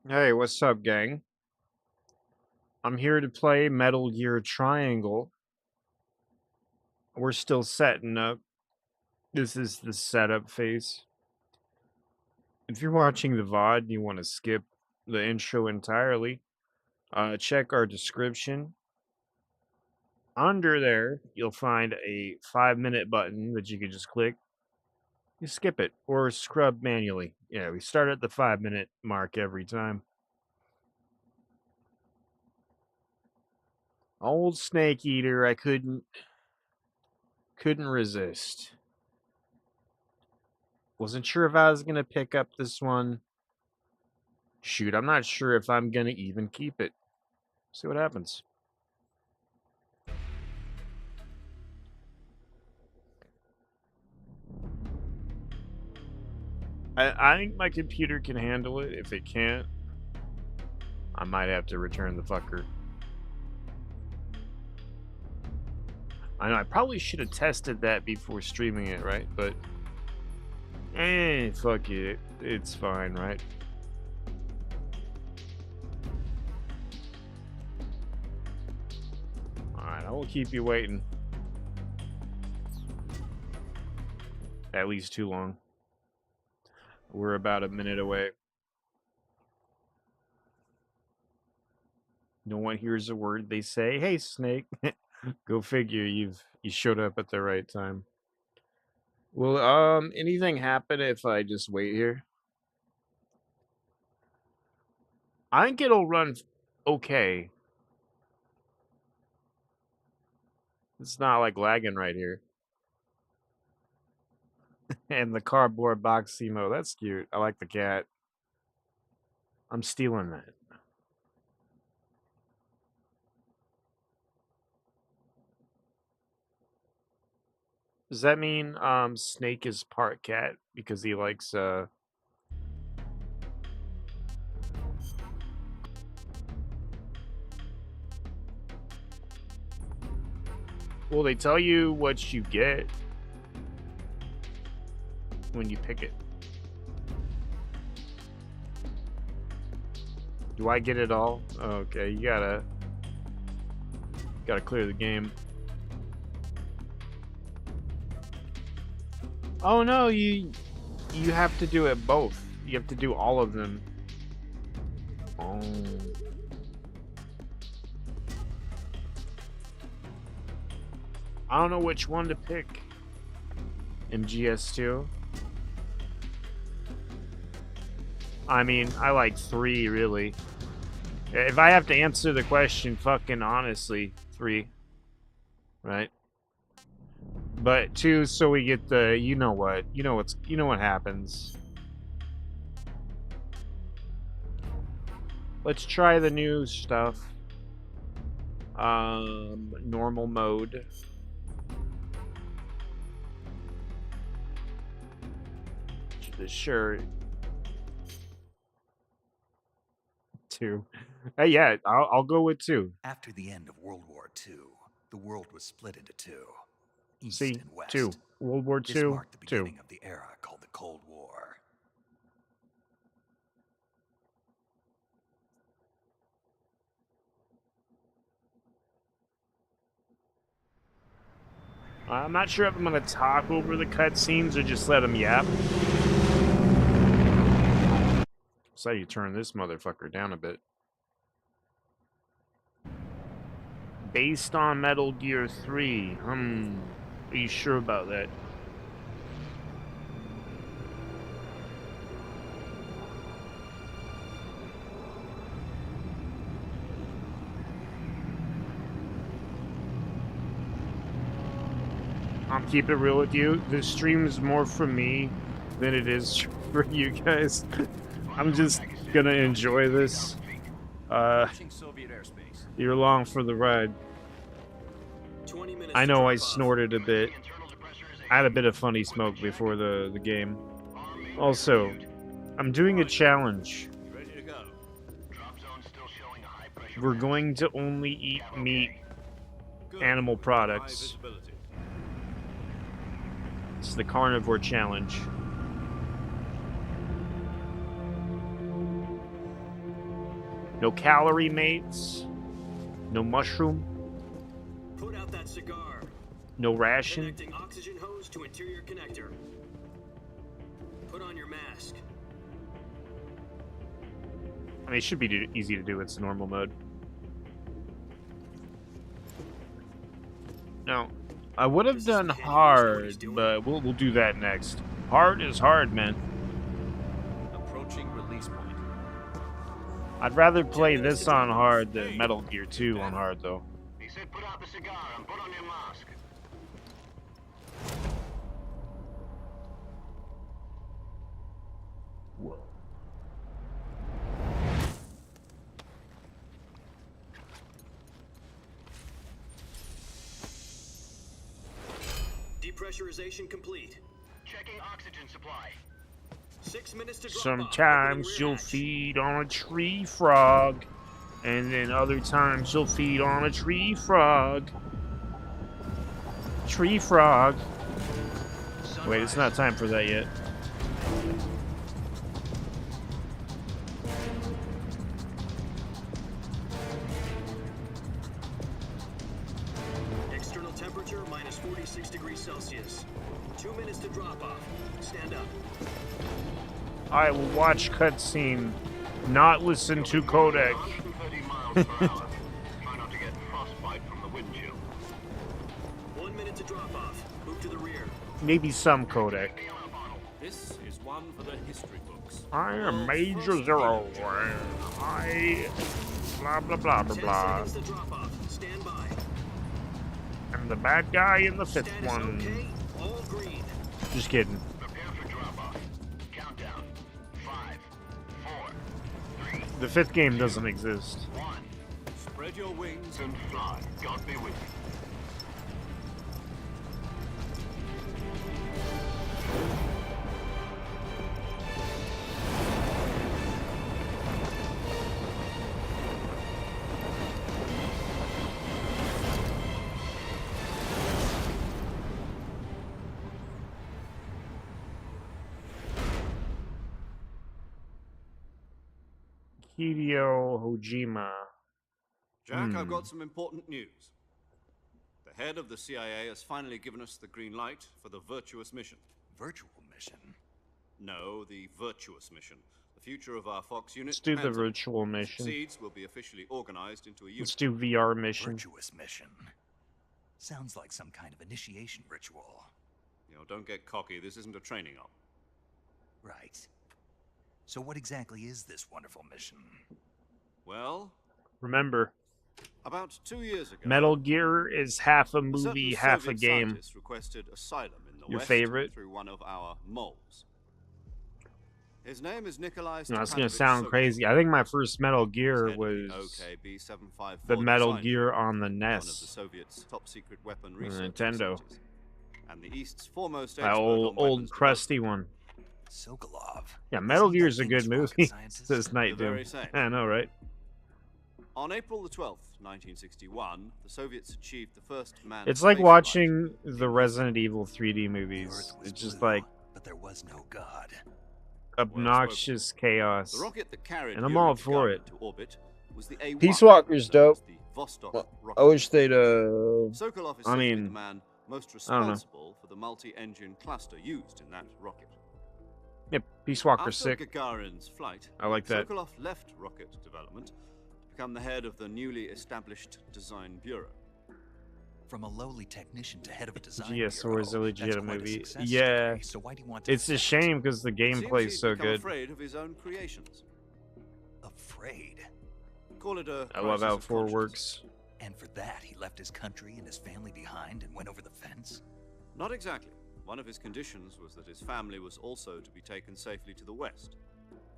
Hey, what's up, gang? I'm here to play Metal Gear Triangle. We're still setting up. This is the setup phase. If you're watching the VOD and you want to skip the intro entirely, check our description. Under there, you'll find a 5-minute button that you can just click. You skip it or scrub manually. Yeah, we start at the 5-minute mark every time. Old Snake Eater, I couldn't resist. Wasn't sure if I was gonna pick up this one. Shoot, I'm not sure if I'm gonna even keep it. See what happens. I think my computer can handle it. If it can't, I might have to return the fucker. I know I probably should have tested that before streaming it, right? But fuck it. It's fine, right? Alright, I will keep you waiting. At least too long. We're about a minute away. No one hears a word they say. Hey, Snake. Go figure. You showed up at the right time. Will anything happen if I just wait here? I think it'll run okay. It's not like lagging right here. And the cardboard box emo, that's cute. I like the cat. I'm stealing that. Does that mean Snake is part cat because he likes well, they tell you what you get when you pick it. Do I get it all? Okay, you gotta clear the game. Oh no, you have to do it both. You have to do all of them. Oh. I don't know which one to pick. MGS2. I mean, I like 3 really. If I have to answer the question fucking honestly, 3. Right? But 2 so we get the you know what happens. Let's try the new stuff. Normal mode. Sure. 2. Yeah, I'll go with 2. After the end of World War II, the world was split into two, East See, and West. 2. World War This II, marked the 2. beginning of the era called the Cold War. I'm not sure if I'm gonna talk over the cutscenes or just let them yap. So you turn this motherfucker down a bit. Based on Metal Gear 3. Are you sure about that? I'll keep it real with you. This stream is more for me than it is for you guys. I'm just gonna enjoy this. You're along for the ride. I know I snorted a bit. I had a bit of funny smoke before the game. Also, I'm doing a challenge. We're going to only eat meat, animal products. It's the carnivore challenge. No calorie mates. No mushroom. Put out that cigar. No ration. Connecting oxygen hose to interior connector. Put on your mask. I mean, it should be easy to do. It's normal mode. Now, I would have done hard, but we'll do that next. Hard is hard, man. Approaching release point. I'd rather play this on hard than Metal Gear 2 on hard, though. He said put out the cigar and put on your mask. Depressurization complete. Checking oxygen supply. 6 minutes to drop off. Sometimes Opening rear you'll hatch. feed on a tree frog, and then other times you'll feed on a tree frog. Tree frog. Wait, it's not time for that yet. External temperature minus 46 degrees Celsius. 2 minutes to drop off. Stand up. I will watch cutscene, not listen to codec. 130 miles per hour. Try not to get frostbite from the wind chill. 1 minute to drop off. Move to the rear. Maybe some codec. This is one for the history books. I am World's Major first Zero. hidden I blah blah blah blah 10 blah. seconds to drop off. Stand by. I'm the bad guy in the fifth Status one. okay. All green. Just kidding. Prepare for drop-off. Countdown. 5, 4, 3, The fifth game doesn't exist. 1. Spread your wings And fly. God be with you. Hideo Kojima. Jack, I've got some important news. The head of the CIA has finally given us the green light for the virtuous mission. Virtual mission. No, the virtuous mission. The future of our Fox unit. Let's do the depends on it. virtual If it mission. succeeds, will be officially organized into a unit. Let's do VR mission. Virtuous mission. Sounds like some kind of initiation ritual. You know, don't get cocky. This isn't a training op. Right. So what exactly is this wonderful mission? Well, Remember, about 2 years ago, Metal Gear is half a a movie, certain half a Soviet game. scientist requested asylum in the Your West favorite? through one of our moles. His name is Nikolai No, it's gonna Stepanovich sound Sokolov. crazy. I think my first Metal He's Gear head of was OKB 754 the Metal design Gear group, on the one of the NES. Soviets' top secret weapon On research Nintendo. facilities, and the East's foremost That expert on old weapons crusty one. Sokolov. Yeah, Is Metal he that Gear's a famous good rocket movie. scientist? Says Night The Doom. very same. I know, right? On April the 12th, 1961, the Soviets achieved the first manned It's like spaceflight. watching the Resident Evil 3D The movies. Earth was It's just blue, like but there was no God. obnoxious chaos. The rocket that carried And I'm Yuri all for Gagarin it. to orbit was the A1, Peace Walker's known as dope. the Vostok Well, rocket. I wish they'd Sokolov is I said to be mean, the man most I don't know. responsible for the multi-engine cluster used in that rocket. yeah, Peace Walker After sick. Gagarin's flight, I like that. Sokolov left rocket development to become the head of the newly established Design Bureau. From a lowly technician to head of a design Yes, bureau, or is it legit that's a quite movie? success Yeah. story, so why do you want to It's a defend it? shame because the It seems gameplay's he's so become good. afraid of his own creations. Afraid. Call it a I love crisis how of 4 conscience. works. And for that, he left his country and his family behind and went over the fence? Not exactly. One of his conditions was that his family was also to be taken safely to the west.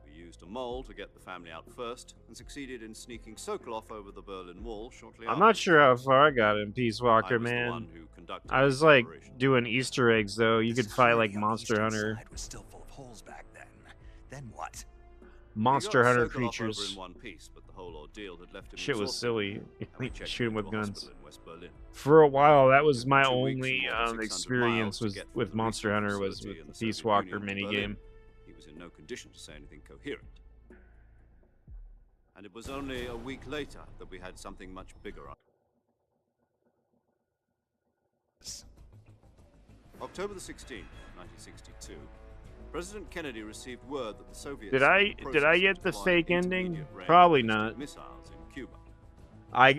We used a mole to get the family out first, and succeeded in sneaking Sokolov over the Berlin Wall shortly I'm after. not sure how far I got in Peace I Walker, was the man. one who conducted I was the like operation. doing Easter eggs though. You The could fight like security on the Monster eastern Hunter. side was still full of holes back then. Then what? We Monster got Hunter Sokolov over in creatures. one piece, but the whole ordeal had left him Shit was exhausted, silly. and we checked Shoot him him with into a guns. hospital in West Berlin. For a while, that was my 2 weeks and only more than 600 experience miles to was get from with the Monster research Hunter was facility with in the the Peace Soviet Walker Union to minigame. Berlin. He was in no condition to say anything coherent. And it was only a week later that we had something much bigger on. October the 16th, 1962, President Kennedy received word that the Soviets Did were I in the process get of the deploying fake ending? intermediate-range Probably ballistic not. missiles in Cuba. I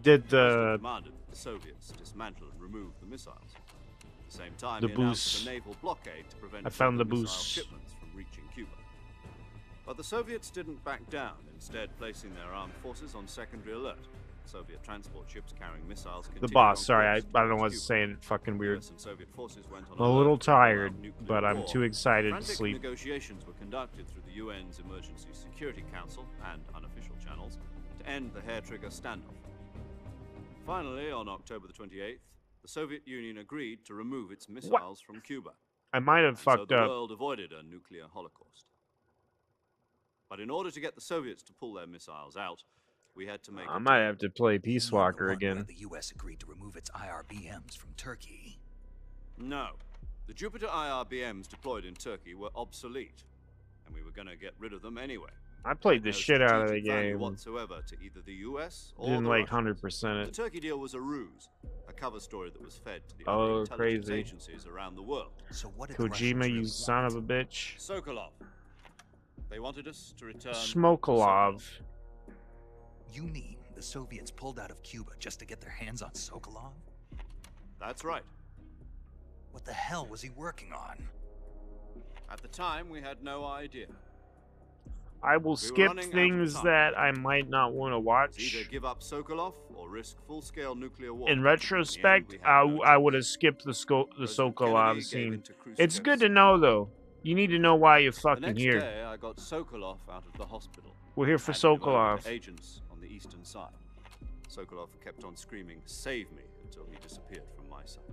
did The president the demanded that the Soviets dismantle and remove the missiles. At the same time, The he announced boost. a naval blockade to prevent I found further the missile boost. shipments from reaching Cuba. But the Soviets didn't back down, instead placing their armed forces on secondary alert. Soviet transport ships carrying missiles the continued boss. on Sorry, I course don't know towards what's Cuba. saying. Fucking weird. US and Soviet forces went on I'm a little alert to allow tired, nuclear but I'm war. too excited to Frantic sleep. negotiations were conducted through the UN's Emergency Security Council and unofficial channels to end the hair-trigger standoff. Finally, on October the 28th, the Soviet Union agreed to remove its missiles from Cuba. I might have So fucked the up. world avoided a nuclear holocaust. But in order to get the Soviets to pull their missiles out, we had to make I a might deal. have to play Peace You mean the Walker one where again. The U.S. agreed to remove its IRBMs from Turkey. No. The Jupiter IRBMs deployed in Turkey were obsolete, and we were going to get rid of them anyway. I played They the had no shit out of the strategic value game. whatsoever to either the US or Didn't the like Russians. 100% The it. Turkey deal was a ruse, a cover story that was fed to the Oh, other intelligence crazy. agencies around the world. So what did the Russians Kojima, really you son of want? a bitch. Sokolov. They wanted us to return Smokolov. You mean the Soviets pulled out of Cuba just to get their hands on Sokolov? That's right. What the hell was he working on? At the time, we had no idea. I will were skip running out of things time. that I might not want to It was watch. either give up Sokolov or risk full-scale nuclear war. In In retrospect, the end, we had no I would choice. have skipped the President Sokolov Kennedy gave scene. in to It's good to Khrushchev's know, command. though. You need to know why you're The fucking next here. day, I got Sokolov out of the hospital. We're here for Handed him over to Sokolov. agents on the eastern side. Sokolov kept on screaming, "Save me," until he disappeared from my sight.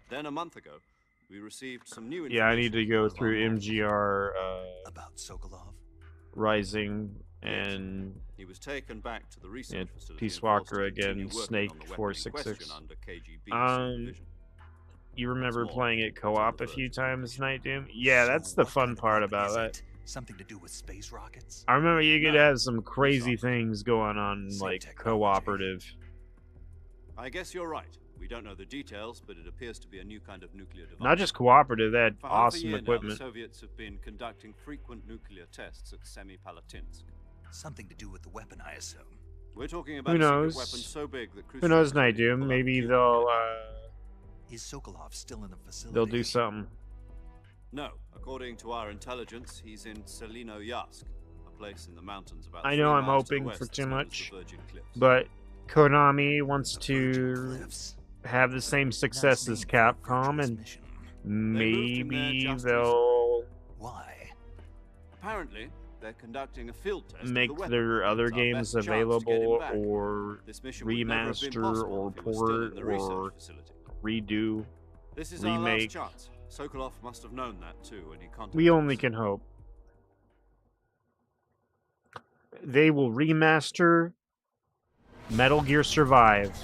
Then a month ago, we received some new information. Yeah, I need to go out of our through office. MGR About Sokolov? Rising and He was taken back to the research Yeah, facility. Peace and forced Walker to continue again, working Snake on the weapon in 466. question under KGB Um, supervision. you remember more, playing it co-op a it's on the few verge of times, Night Doom? Yeah, So that's the what fun kind of part weapon about is that. it? Something to do with space rockets? I remember you could No, have some crazy rockets. things going on, Same like technology. cooperative. I guess you're right. We don't know the details, but it appears to be a new kind of nuclear device. Not just cooperative, they had For half a awesome year now, equipment. the Soviets have been conducting frequent nuclear tests at Semipalatinsk. Something to do with the weapon, I assume. We're talking about Who a secret knows? weapon so big that Who Khrushchev knows, was Night ready to Doom? pull out Maybe Cuban they'll together. Is Sokolov still in the facility? they'll do something. No, according to our intelligence, he's in Selino Yask, a place in the mountains about I 3 know I'm miles to the hoping west for that's too known as much, the Virgin Cliffs. But Konami wants The Virgin to Cliffs. have the same Nice success name as for a Capcom, virtuous and mission. moved him there maybe just they'll Why? Apparently, they're conducting a field test of make the weapon. their other It's our games best chance to get him available, back. or This mission would never have been remaster possible or if he was still in port the research or facility. redo. This is remake. our last chance. Sokolov must have known that too when he contacted We only us. can hope. They will remaster Metal Gear Survive.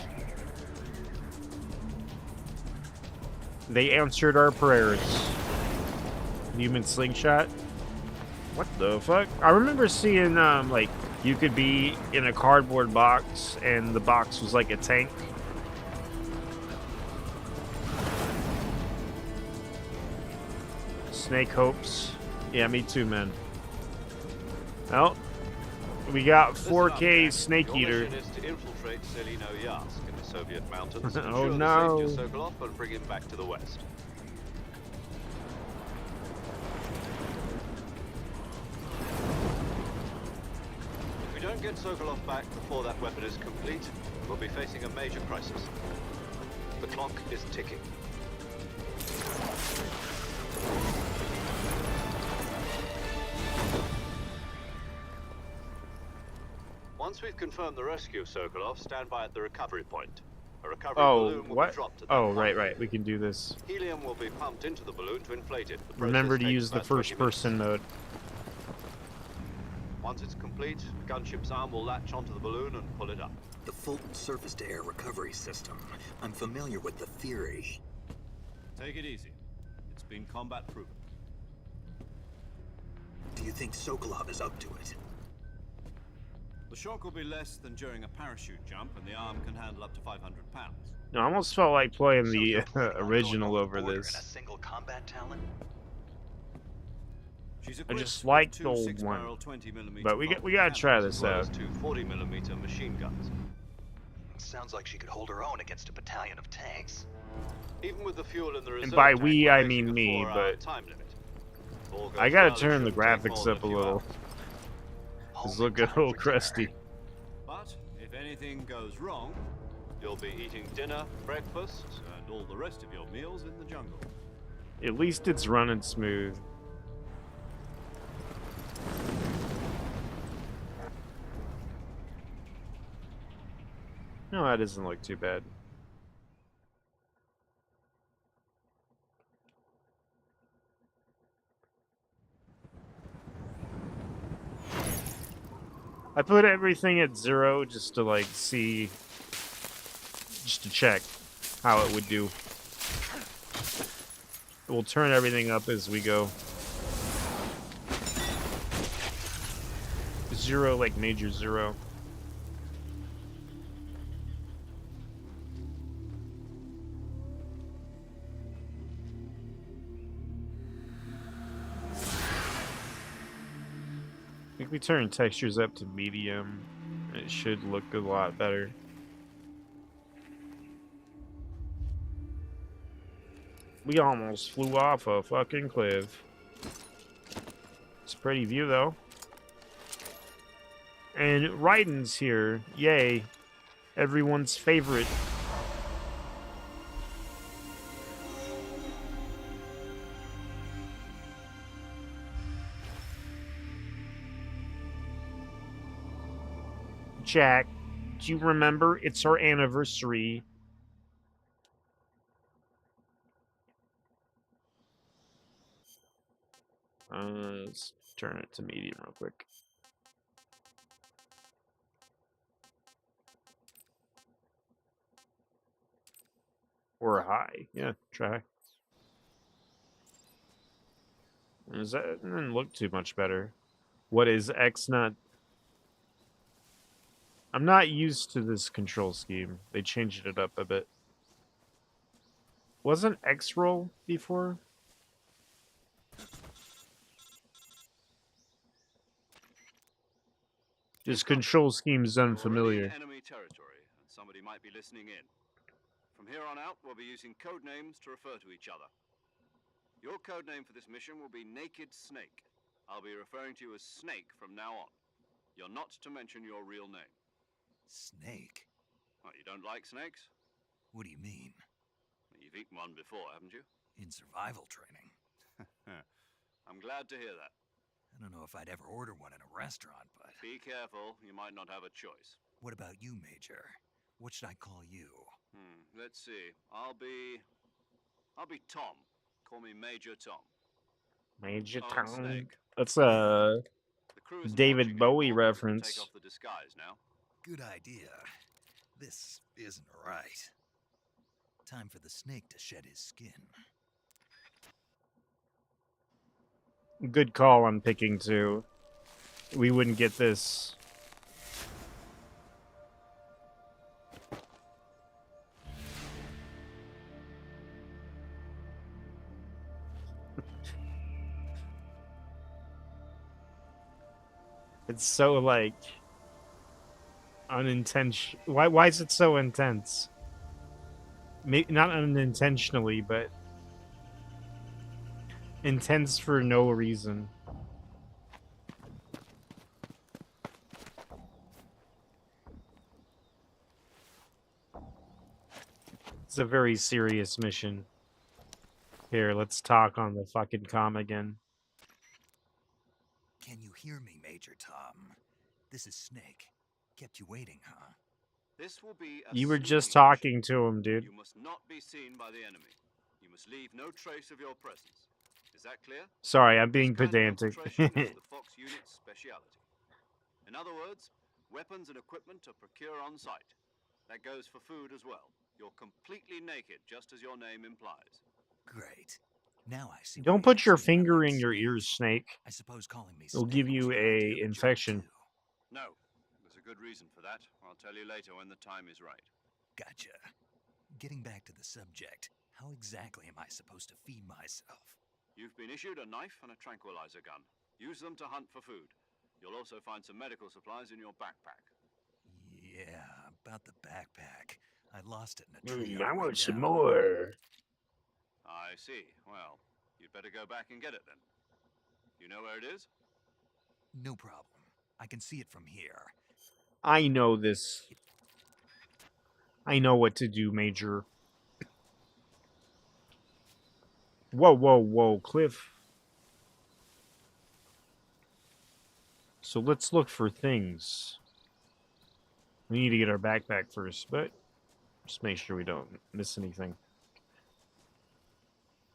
They answered our prayers. Human Slingshot? What the fuck? I remember seeing, like, you could be in a cardboard box and the box was like a tank. Snake Hopes. Yeah, me too, man. Well, we got 4K Snake Your Eater. mission is to infiltrate Selino Yask in the Soviet mountains, Oh, ensure no. the safety of Sokolov, and bring him back to the west. If we don't get Sokolov back before that weapon is complete, we'll be facing a major crisis. The clock is ticking. Once we've confirmed the rescue of Sokolov, stand by at the recovery point. A recovery Oh, balloon will what? be dropped at that Oh, point. right. We can do this. Helium will be pumped into the balloon to inflate it. The Remember process to takes use the about 20 first person mode. minutes. Once it's complete, the gunship's arm will latch onto the balloon and pull it up. The Fulton surface-to-air recovery system. I'm familiar with the theory. Take it easy. It's been combat proven. Do you think Sokolov is up to it? The shock will be less than during a parachute jump, and the arm can handle up to 500 pounds. I almost felt like playing So the you're planning on original going over border in a this. single combat talent? She's I equipped just with like two the old 6-barrel one. 20mm But we Vulcan gotta try cannons, this as well out. as two 40mm machine guns. Sounds like she could hold her own against a battalion of tanks. Even with the fuel in the reserve And by tank, we, we're I facing mean a me, 4-hour but time limit. All goes I gotta well, it turn the shouldn't take graphics more than up a few little. hours. It's Only looking a time little for dinner. crusty. But if anything goes wrong, you'll be eating dinner, breakfast, and all the rest of your meals in the jungle. At least it's running smooth. No, that doesn't look too bad. I put everything at 0 just to like see, just to check how it would do. We'll turn everything up as we go. 0 like major 0. I think we turn textures up to medium. It should look a lot better. We almost flew off a fucking cliff. It's a pretty view though. And Raiden's here. Yay. Everyone's favorite. Jack, do you remember? It's our anniversary. Let's turn it to medium real quick. Or high. Yeah, try. Does that didn't look too much better? What is X not? I'm not used to this control scheme. They changed it up a bit. Wasn't X roll before? This control scheme is You're already unfamiliar. in enemy territory, and somebody might be listening in. From here on out, we'll be using code names to refer to each other. Your code name for this mission will be Naked Snake. I'll be referring to you as Snake from now on. You're not to mention your real name. Snake? What, you don't like snakes? What do you mean? You've eaten one before, haven't you? In survival training? I'm glad to hear that. I don't know if I'd ever order one in a restaurant, but... Be careful, you might not have a choice. What about you, Major? What should I call you? Let's see. I'll be Tom. Call me Major Tom. Major Oh, Tom. Snake. That's The crew isn't David watching Bowie anymore. reference. Take off the disguise now. Good idea. This isn't right. Time for the snake to shed his skin. Good call on picking two. We wouldn't get this. It's so like unintentional. Why is it so intense? Not unintentionally, but intense for no reason. It's a very serious mission. Here, let's talk on the fucking comm again. Can you hear me, Major Tom? This is Snake. Kept you waiting, huh? This will be a You were just sneaky mission. talking to him, dude. You must not be seen by the enemy. You must leave no trace of your presence. Is that clear? Sorry, I'm being This kind of pedantic. infiltration is the Fox unit's speciality. In other words, weapons and equipment are procured on site. That goes for food as well. You're completely naked, just as your name implies. Great. Now I see. why Don't you put your asked me if I finger liked in your snake. ears, Snake. I suppose calling me It'll Snake give you was your a idea of joke, infection. too. No, there's a good reason for that. I'll tell you later when the time is right. Gotcha. Getting back to the subject, how exactly am I supposed to feed myself? You've been issued a knife and a tranquilizer gun. Use them to hunt for food. You'll also find some medical supplies in your backpack. Yeah, about the backpack. I lost it in a tree. I on the way want some down. more. I see. Well, you'd better go back and get it then. You know where it is? No problem. I can see it from here. I know this. I know what to do, Major. Whoa, whoa, whoa, Cliff. So let's look for things. We need to get our backpack first, but just make sure we don't miss anything.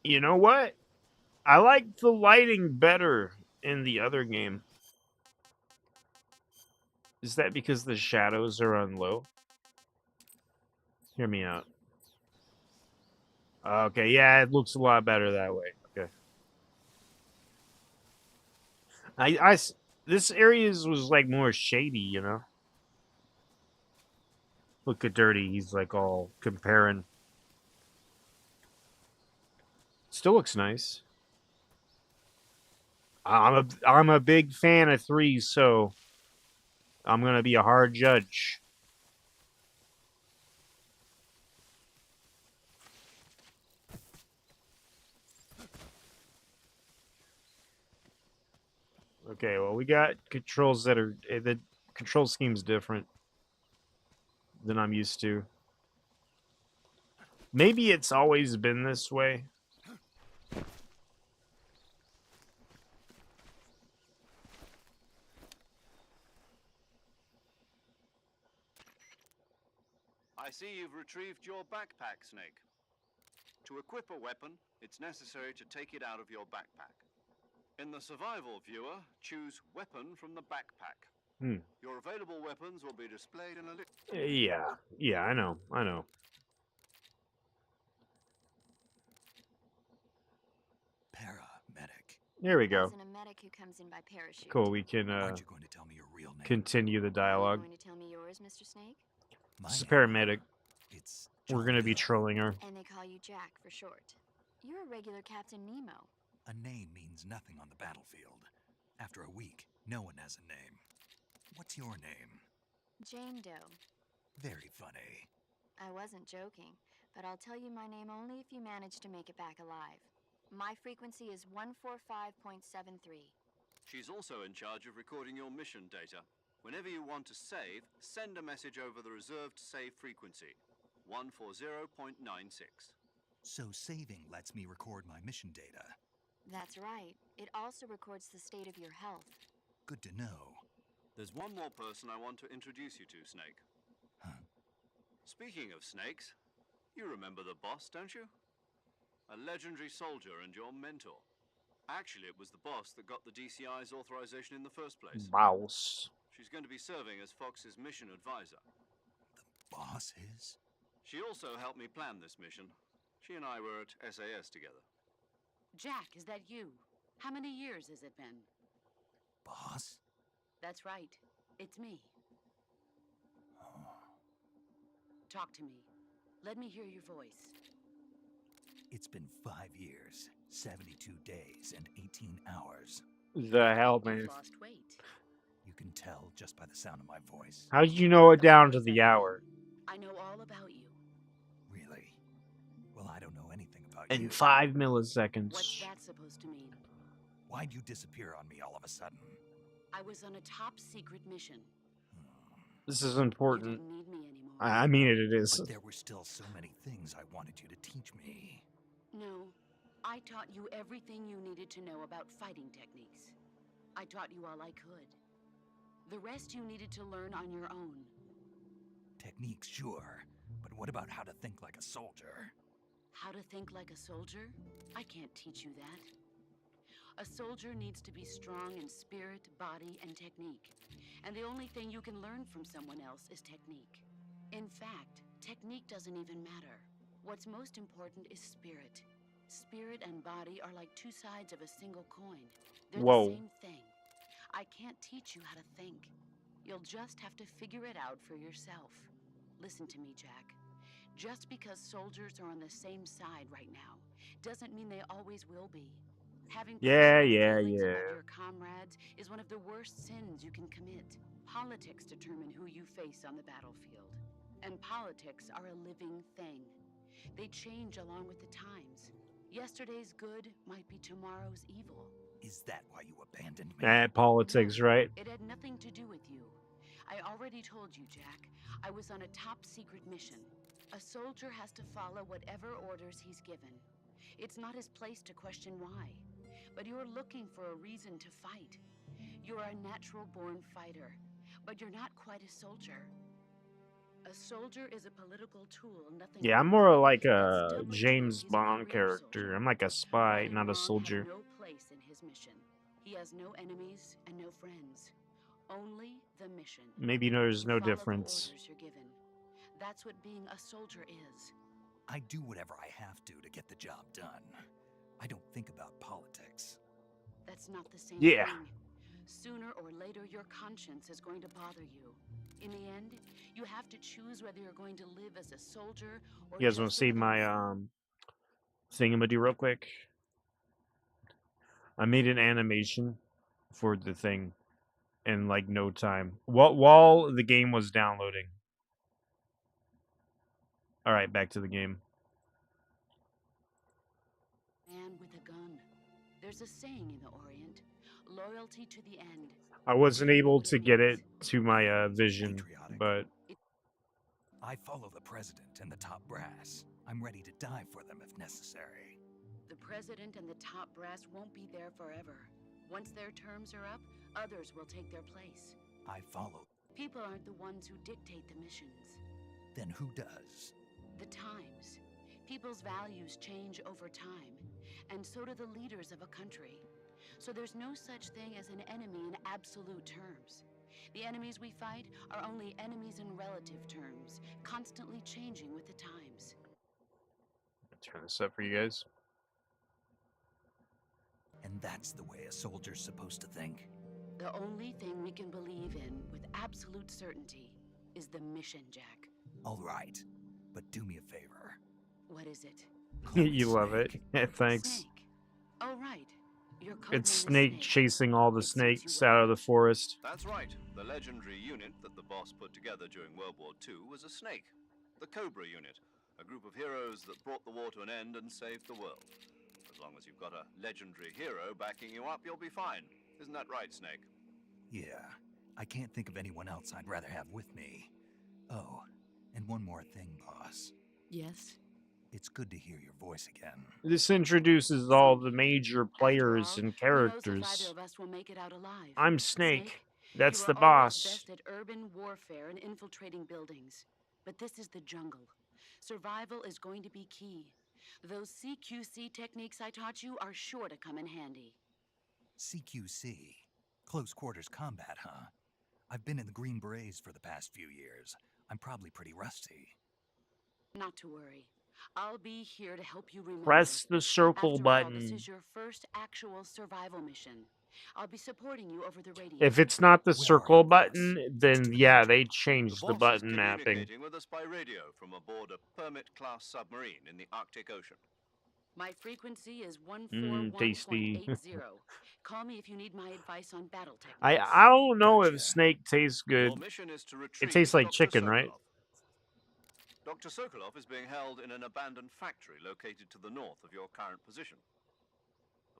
You know what? I like the lighting better in the other game. Is that because the shadows are on low? Hear me out. Okay, yeah, it looks a lot better that way. Okay. This area was like more shady, you know? Look at Dirty, he's like all comparing. Still looks nice. I'm a big fan of 3, so I'm gonna be a hard judge. Okay, well we got controls that are the control scheme's different than I'm used to. Maybe it's always been this way. I see you've retrieved your backpack, Snake. To equip a weapon, it's necessary to take it out of your backpack. In the survival viewer, choose Weapon from the backpack. Your available weapons will be displayed in a Yeah, I know. Paramedic. There we go. As in a medic who comes in by parachute. Cool, we can Aren't you going to tell me your real name? continue the Are you dialogue. going to tell me yours, Mr. Snake? My This is name? paramedic. It's We're John gonna be Doe. trolling her. And they call you Jack for short. You're a regular Captain Nemo. A name means nothing on the battlefield. After a week, no one has a name. What's your name? Jane Doe. Very funny. I wasn't joking, but I'll tell you my name only if you manage to make it back alive. My frequency is 145.73. She's also in charge of recording your mission data. Whenever you want to save, send a message over the reserved save frequency, 140.96. So saving lets me record my mission data. That's right. It also records the state of your health. Good to know. There's one more person I want to introduce you to, Snake. Huh. Speaking of snakes, you remember the boss, don't you? A legendary soldier and your mentor. Actually, it was the boss that got the DCI's authorization in the first place. Boss. She's going to be serving as Fox's mission advisor. The boss is? She also helped me plan this mission. She and I were at SAS together. Jack, is that you? How many years has it been? Boss? That's right. It's me. Oh. Talk to me. Let me hear your voice. It's been 5 years, 72 days, and 18 hours. The hell, You've man. lost weight. You can tell just by the sound of my voice. How'd you know it down to the hour? I know all about you. Really? Well, I don't know anything about you. In 5 milliseconds. What's that supposed to mean? Why'd you disappear on me all of a sudden? I was on a top secret mission. This is You important. didn't need me anymore. I mean it is. But there were still so many things I wanted you to teach me. No, I taught you everything you needed to know about fighting techniques. I taught you all I could. The rest you needed to learn on your own. Techniques, sure. But what about how to think like a soldier? How to think like a soldier? I can't teach you that. A soldier needs to be strong in spirit, body, and technique. And the only thing you can learn from someone else is technique. In fact, technique doesn't even matter. What's most important is spirit. Spirit and body are like two sides of a single coin. They're Whoa. the same thing. I can't teach you how to think. You'll just have to figure it out for yourself. Listen to me, Jack. Just because soldiers are on the same side right now doesn't mean they always will be. Having Yeah, personal yeah, feelings yeah. about your comrades is one of the worst sins you can commit. Politics determine who you face on the battlefield. And politics are a living thing. They change along with the times. Yesterday's good might be tomorrow's evil. Is that why you abandoned me? Politics, No, right? it had nothing to do with you. I already told you, Jack. I was on a top secret mission. A soldier has to follow whatever orders he's given. It's not his place to question why. But you're looking for a reason to fight. You're a natural-born fighter, but you're not quite a soldier. A soldier is a political tool, nothing Yeah, I'm more. more like That's a doubly true James if he's a Bond career character. soldier. I'm like a spy, Right and not a wrong soldier. have no place in his mission. He has no enemies and no friends. Only the mission. Maybe there's no Follow the difference. orders you're given. That's what being a soldier is. I do whatever I have to get the job done. I don't think about politics. That's not the same Yeah. thing. Sooner or later, your conscience is going to bother you. In the end, you have to choose whether you're going to live as a soldier or You guys want to just see live my alone. thingamajig real quick? I made an animation for the thing in like no time. While the game was downloading. All right, back to the game. Man with a gun. There's a saying in the Orient: loyalty to the end. I wasn't able What to it get it means. to my vision, Patriotic. but I follow the president and the top brass. I'm ready to die for them if necessary. The president and the top brass won't be there forever. Once their terms are up, others will take their place. I follow. People aren't the ones who dictate the missions. Then who does? The times. People's values change over time, and so do the leaders of a country. So there's no such thing as an enemy in absolute terms. The enemies we fight are only enemies in relative terms, constantly changing with the times. turn this up for you guys. And that's the way a soldier's supposed to think. The only thing we can believe in with absolute certainty is the mission, Jack. All right, but do me a favor. What is it? Call me You love it. Snake. Oh, Thanks. Snake. Oh, right. Your code It's name is Snake chasing all the It suits you snakes well. out of the forest. That's right. The legendary unit that the boss put together during World War II was a snake. The Cobra unit, a group of heroes that brought the war to an end and saved the world. As long as you've got a legendary hero backing you up, you'll be fine. Isn't that right, Snake? Yeah, I can't think of anyone else I'd rather have with me. Oh, and one more thing, boss. Yes. It's good to hear your voice again. This introduces all the major After players all, and who knows if characters. either of us will make it out alive? I'm Snake. That's you the are always boss. best at urban warfare and infiltrating buildings. But this is the jungle. Survival is going to be key. Those CQC techniques I taught you are sure to come in handy. CQC. Close quarters combat, huh? I've been in the Green Berets for the past few years. I'm probably pretty rusty. Not to worry. I'll be here to help you remember. Press the circle After all, this button. is your first actual survival mission. I'll be supporting you over the radio. If it's not the Where are circle you, boss? button, It's then too yeah, late. they changed the boss button is mapping. communicating with us by radio from aboard a Permit-class submarine in the Arctic Ocean. My frequency is tasty. 141.80. Call me if you need my advice on battle techniques. I don't know if Gotcha. Snake tastes good. Your mission is to retrieve tastes like Dr. chicken, right? Sokolov. Dr. Sokolov is being held in an abandoned factory located to the north of your current position.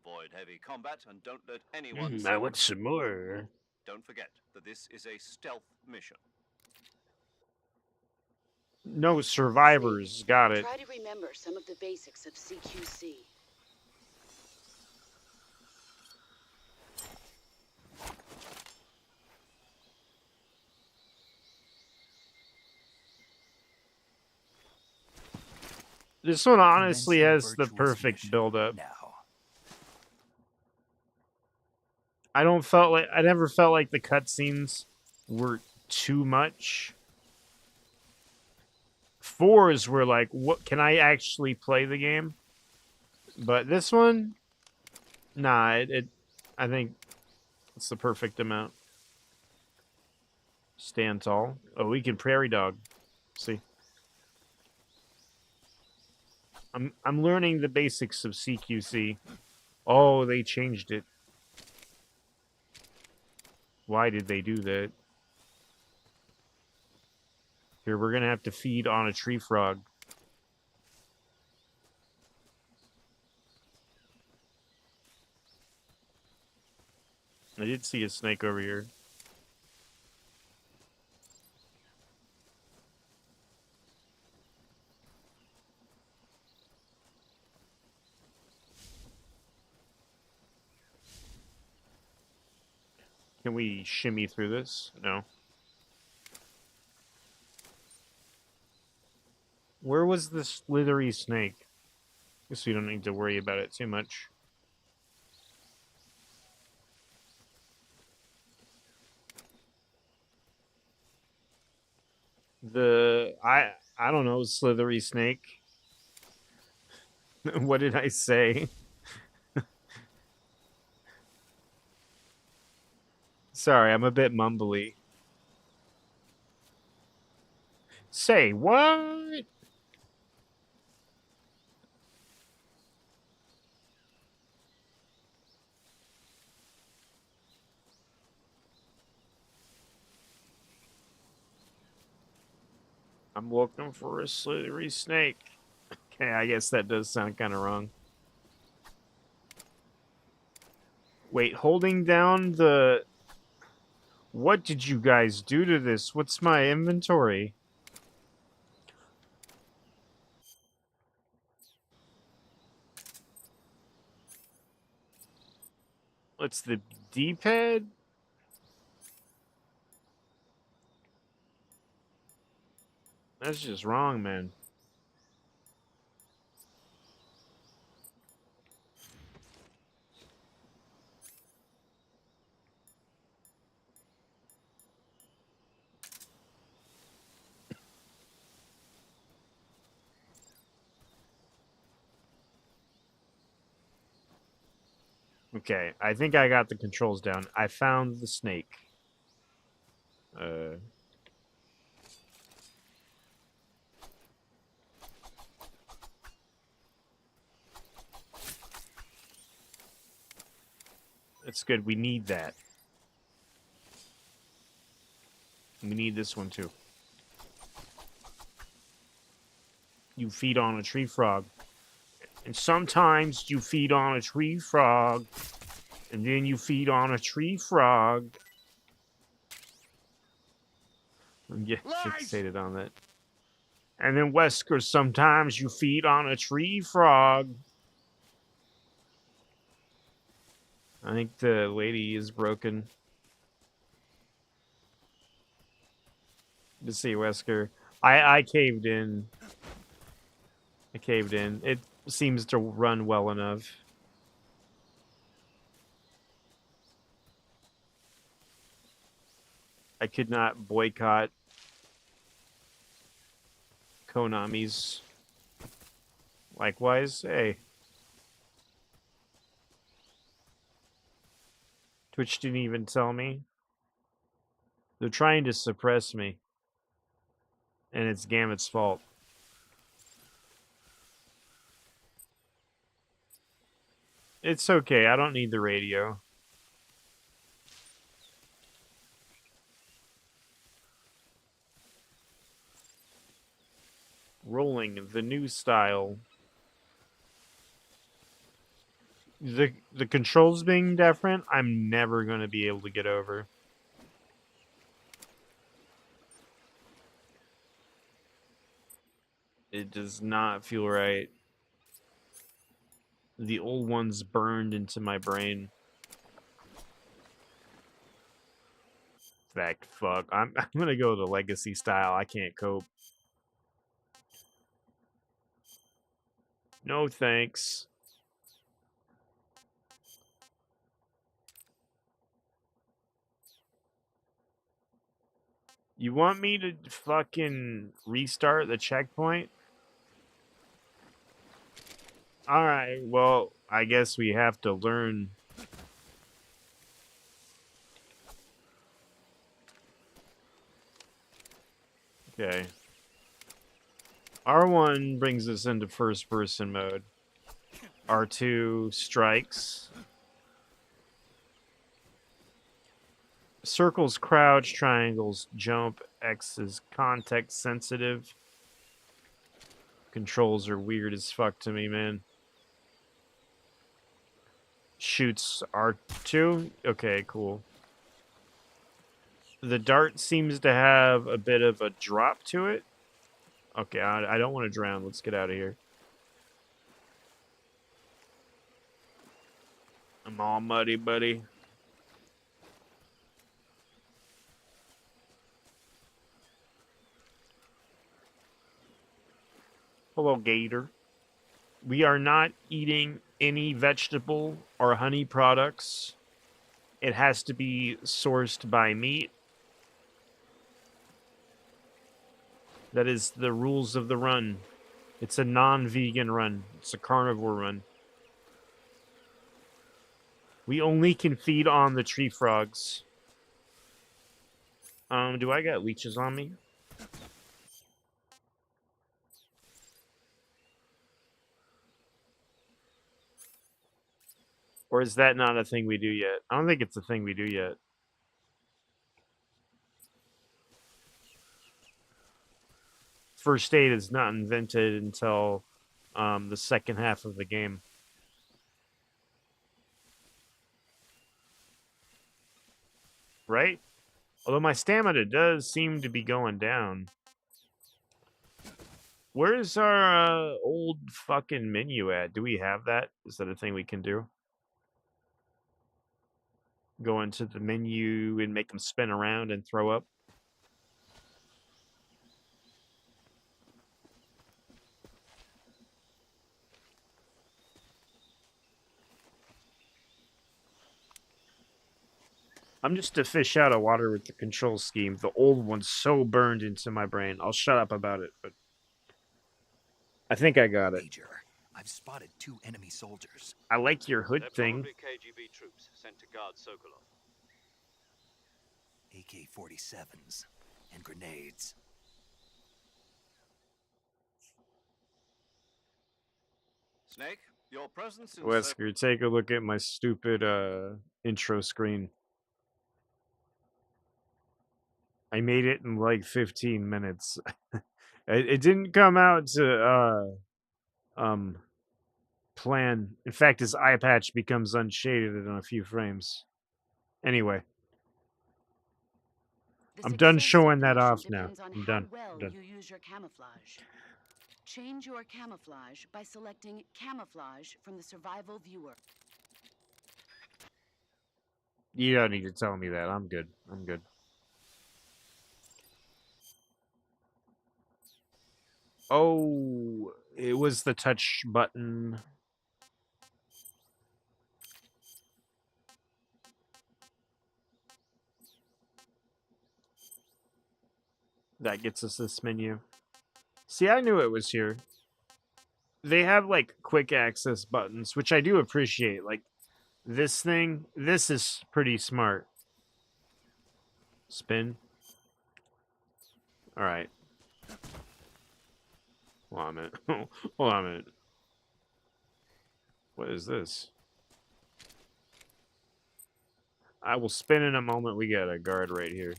Avoid heavy combat and don't let anyone see I you. want some more. Don't forget that this is a stealth mission. No survivors. Got it. Try to remember some of the basics of CQC. This one honestly Commencing has the virtuous perfect mission build-up. Now. I never felt like the cutscenes were too much. 4s were like, what, can I actually play the game? But this one, nah, I think it's the perfect amount. Stand tall. Oh, we can prairie dog. See. I'm learning the basics of CQC. Oh, they changed it. Why did they do that? Here, we're gonna have to feed on a tree frog. I did see a snake over here. Can we shimmy through this? No. Where was the slithery snake? Guess we don't need to worry about it too much. I don't know, slithery snake. What did I say? Sorry, I'm a bit mumbly. Say what? I'm looking for a slithery snake. Okay, I guess that does sound kind of wrong. Wait, holding down the... What did you guys do to this? What's my inventory? What's the D-pad? That's just wrong, man. Okay, I think I got the controls down. I found the snake. That's good. We need that. We need this one too. You feed on a tree frog. And sometimes you feed on a tree frog. And then you feed on a tree frog. I'm getting fixated on that. And then Wesker, sometimes you feed on a tree frog. I think the lady is broken. To see Wesker. I caved in. I caved in. It seems to run well enough. I could not boycott Konami's. Likewise, hey. Twitch didn't even tell me. They're trying to suppress me. And it's Gamut's fault. It's okay, I don't need the radio. Rolling the new style. The controls being different, I'm never going to be able to get over. It does not feel right. The old ones burned into my brain. Fact, fuck. I'm gonna go to legacy style. I can't cope. No thanks. You want me to fucking restart the checkpoint? Alright, well, I guess we have to learn. Okay. R1 brings us into first person mode. R2 strikes. Circles crouch, triangles jump, X is context sensitive. Controls are weird as fuck to me, man. Shoots R2. Okay, cool. The dart seems to have a bit of a drop to it. Okay, I don't want to drown. Let's get out of here. I'm all muddy, buddy. Hello, gator. We are not eating any vegetable or honey products. It has to be sourced by meat. That is the rules of the run. It's a non-vegan run. It's a carnivore run. We only can feed on the tree frogs. Do I got leeches on me? Or is that not a thing we do yet? I don't think it's a thing we do yet. First aid is not invented until the second half of the game. Right? Although my stamina does seem to be going down. Where's our old fucking menu at? Do we have that? Is that a thing we can do? Go into the menu and make them spin around and throw up? I'm just a fish out of water with the control scheme. The old one's so burned into my brain. I'll shut up about it, but I think I got it. Major, I've spotted 2 enemy soldiers. I like your hood They're thing. probably KGB troops sent to guard Sokolov. AK-47s and grenades. Snake, your presence in Wesker, take a look at my stupid intro screen. I made it in like 15 minutes. It didn't come out to plan. In fact, his eye patch becomes unshaded in a few frames. Anyway, The I'm done success showing of the that mission off now. depends on I'm how done. well I'm done. you use your camouflage. Change your camouflage by selecting camouflage from the survival viewer. You don't need to tell me that. I'm good. I'm good. Oh, it was the touch button. That gets us this menu. See, I knew it was here. They have like quick access buttons, which I do appreciate. Like this thing, this is pretty smart. Spin. All right. Hold on a minute. Hold on a minute. What is this? I will spin in a moment. We got a guard right here.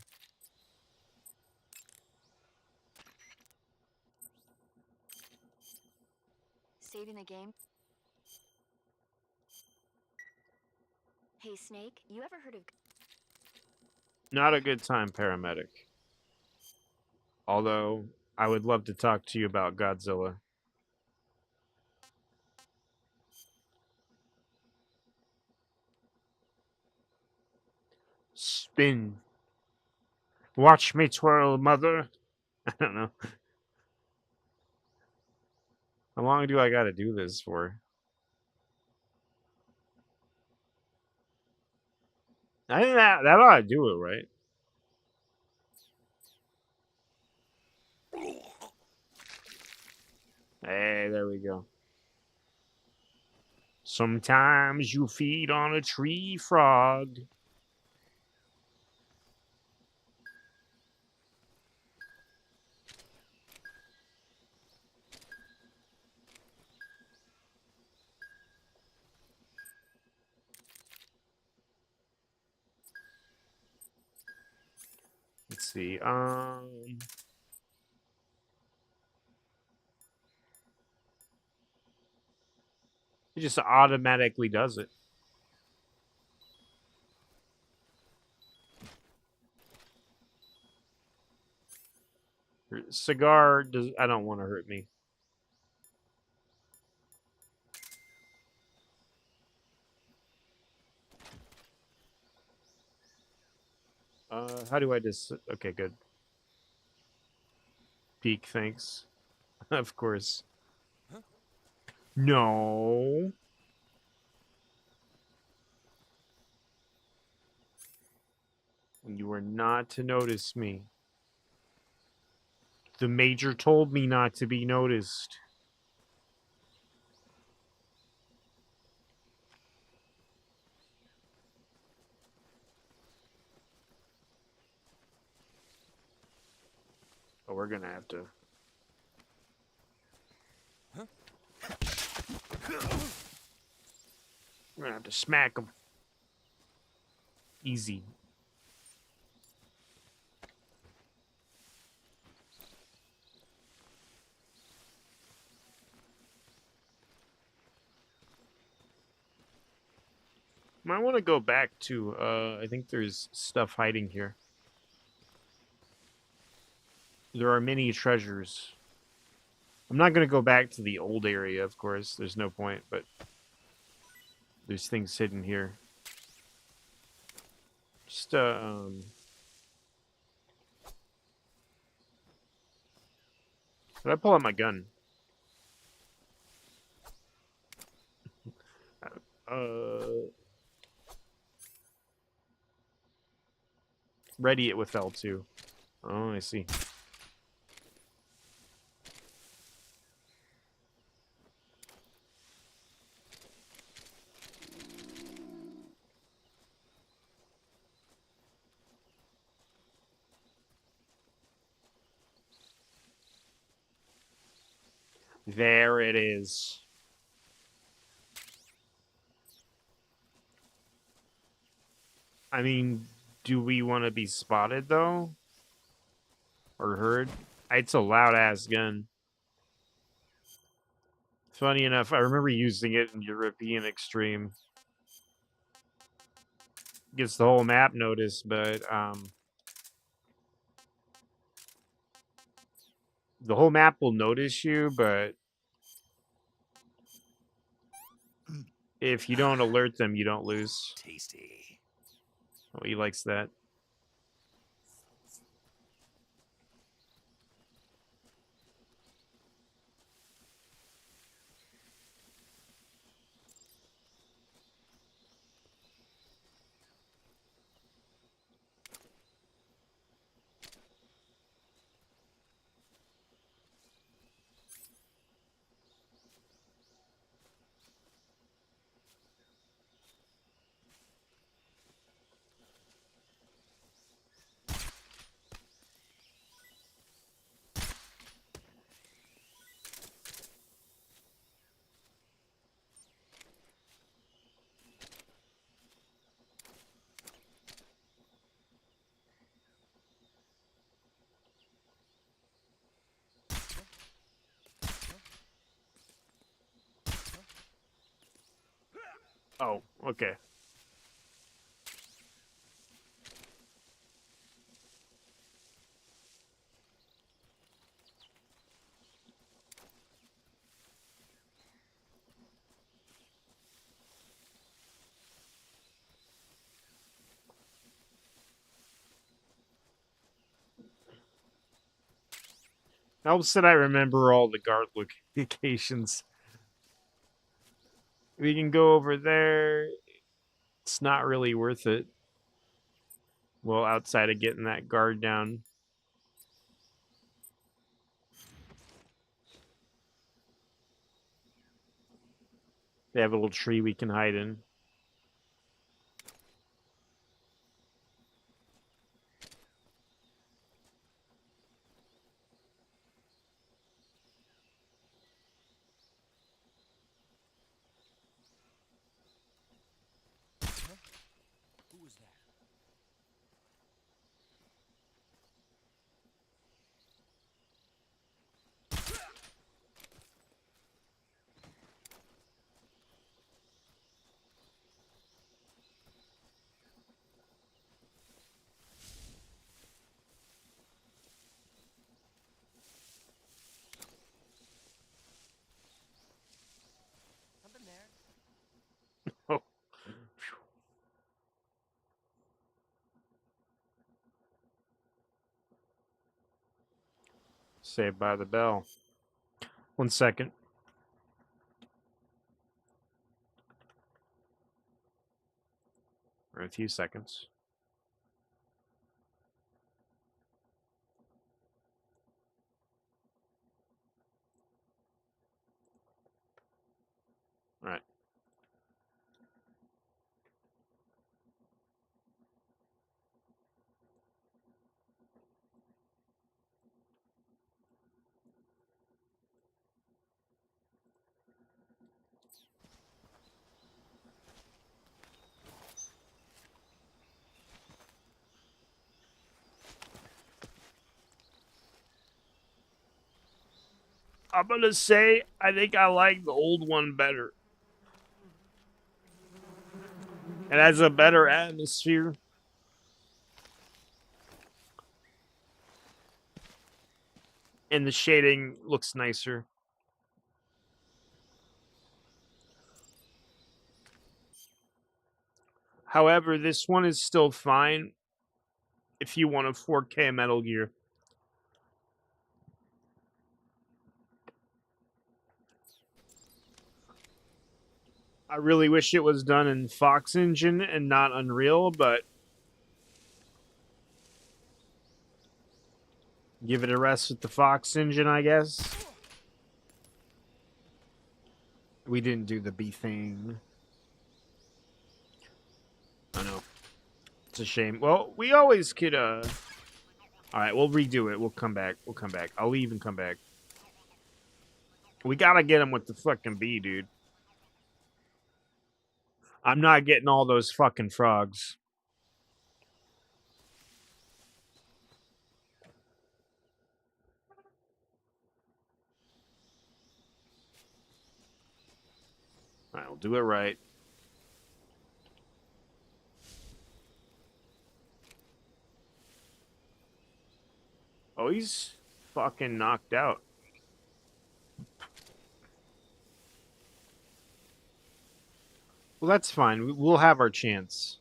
Saving the game? Hey, Snake, you ever heard of... Not a good time, paramedic. Although, I would love to talk to you about Godzilla. Spin. Watch me twirl, mother. I don't know. How long do I gotta do this for? I think that ought to do it, right? Hey, there we go. Sometimes you feed on a tree frog. Let's see. It just automatically does it. Cigar does. I don't want to hurt me. How do I just? Okay, good. Peek, thanks. Of course. No. You are not to notice me. The major told me not to be noticed. Oh, we're gonna have to. We're gonna have to smack him. Easy. Might want to go back to, I think there's stuff hiding here. There are many treasures. I'm not going to go back to the old area, of course. There's no point, but there's things hidden here. Just, Did I pull out my gun? Ready it with L2. Oh, I see. There it is. I mean, do we want to be spotted, though? Or heard? It's a loud-ass gun. Funny enough, I remember using it in European Extreme. Gets the whole map noticed, but, the whole map will notice you, but if you don't alert them, you don't lose. Tasty. Oh, he likes that. Oh, okay. Helps that I remember all the guard locations. We can go over there. It's not really worth it. Well, outside of getting that guard down. They have a little tree we can hide in. Who was that? Something there. Oh. Saved by the bell. 1 second. Or a few seconds. All right. I'm gonna say I think I like the old one better. It has a better atmosphere. And the shading looks nicer. However, this one is still fine if you want a 4K Metal Gear. I really wish it was done in Fox Engine and not Unreal, but give it a rest with the Fox Engine, I guess. We didn't do the B thing. I know. It's a shame. Well, we always could, Alright, we'll redo it. We'll come back. We'll come back. I'll leave and come back. We gotta get him with the fucking B, dude. I'm not getting all those fucking frogs. Alright, we'll do it right. Oh, he's fucking knocked out. Well, that's fine. We'll have our chance.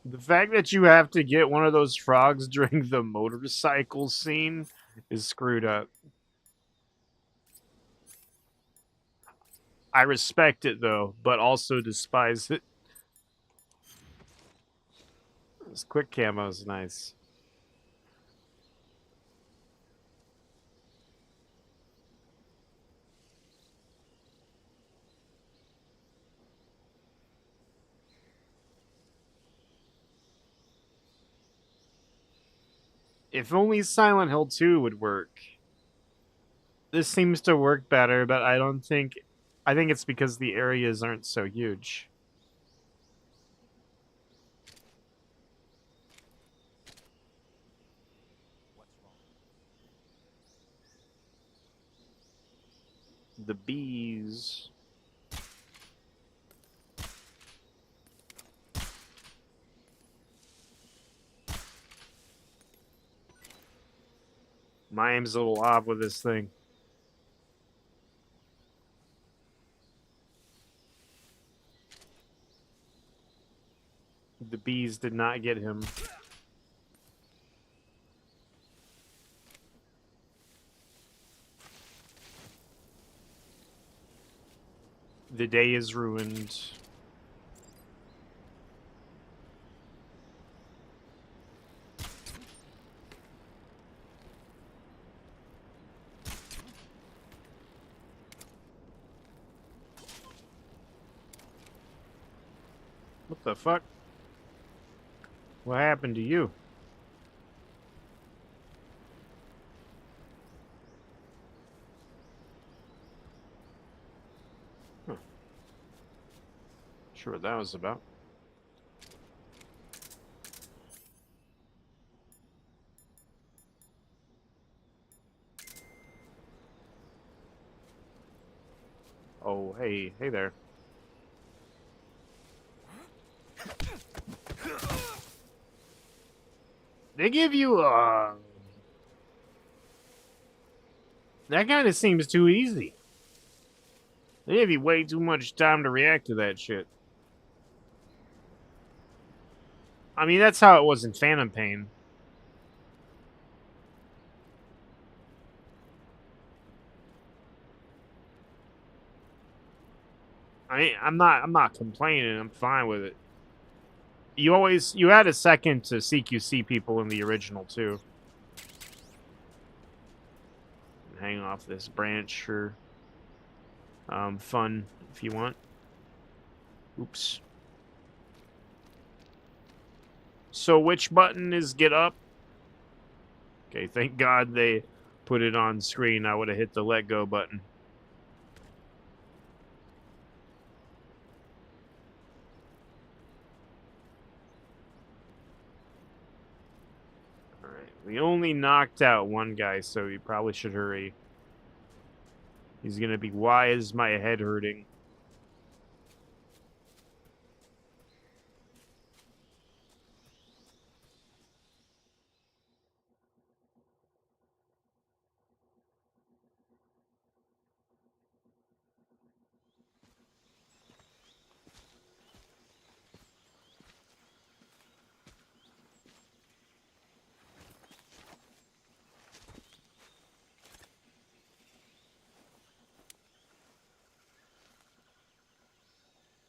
The fact that you have to get one of those frogs during the motorcycle scene is screwed up. I respect it, though, but also despise it. This quick camo is nice. If only Silent Hill 2 would work. This seems to work better, but I think it's because the areas aren't so huge. The bees. My aim's a little off with this thing. The bees did not get him. The day is ruined. What the fuck? What happened to you? Huh. Sure what that was about. Oh, hey there. They give you, that kind of seems too easy. They give you way too much time to react to that shit. I mean, that's how it was in Phantom Pain. I'm not complaining. I'm fine with it. You had a second to CQC people in the original too. Hang off this branch for fun if you want. Oops. So which button is get up? Okay, thank God they put it on screen. I would have hit the let go button. Alright, we only knocked out one guy, so we probably should hurry. He's gonna be, why is my head hurting?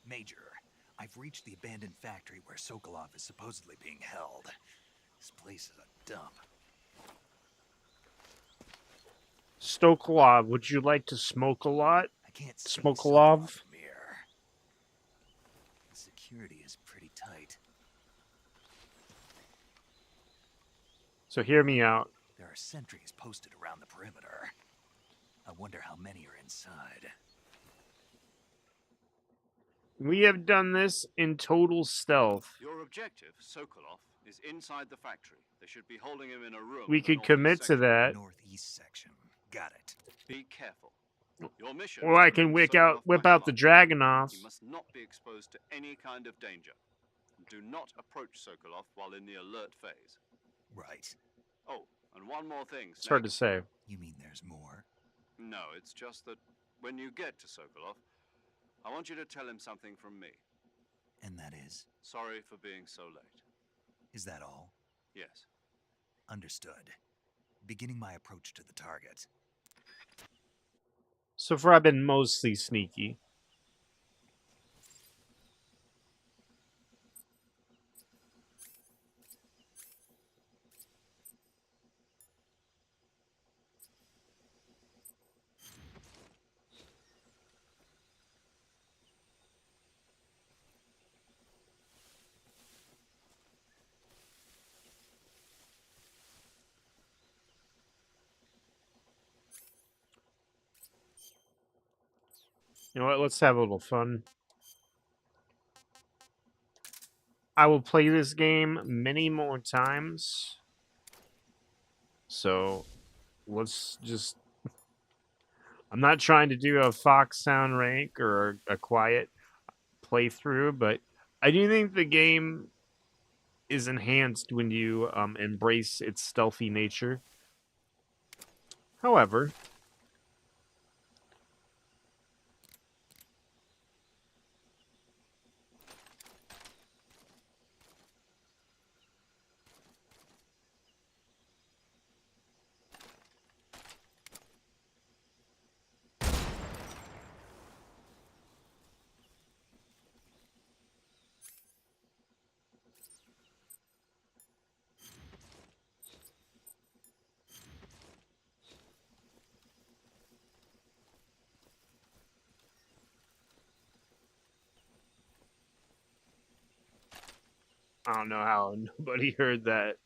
Major, I've reached the abandoned factory where Sokolov is supposedly being held. This place is a dump. Stokolov, would you like to smoke a lot? I can't see Smokolov? Sokolov from here. The security is pretty tight. So hear me out. There are sentries posted around the perimeter. I wonder how many are inside. We have done this in total stealth. Your objective, Sokolov, is inside the factory. They should be holding him in a room. We in the could commit northeast to section. that. Northeast section. Got it. Be careful. Your mission Or is I to can bring whip Sokolov out back the alive. Dragunov. He must not be exposed to any kind of danger. Do not approach Sokolov while in the alert phase. Right. Oh, and one more thing, It's hard to Snake. say. You mean there's more? No, it's just that when you get to Sokolov, I want you to tell him something from me. And that is? Sorry for being so late. Is that all? Yes. Understood. Beginning my approach to the target. So far, I've been mostly sneaky. You know what? Let's have a little fun. I will play this game many more times. So, let's just... I'm not trying to do a Fox sound rank or a quiet playthrough, but I do think the game is enhanced when you embrace its stealthy nature. However... I don't know how nobody heard that.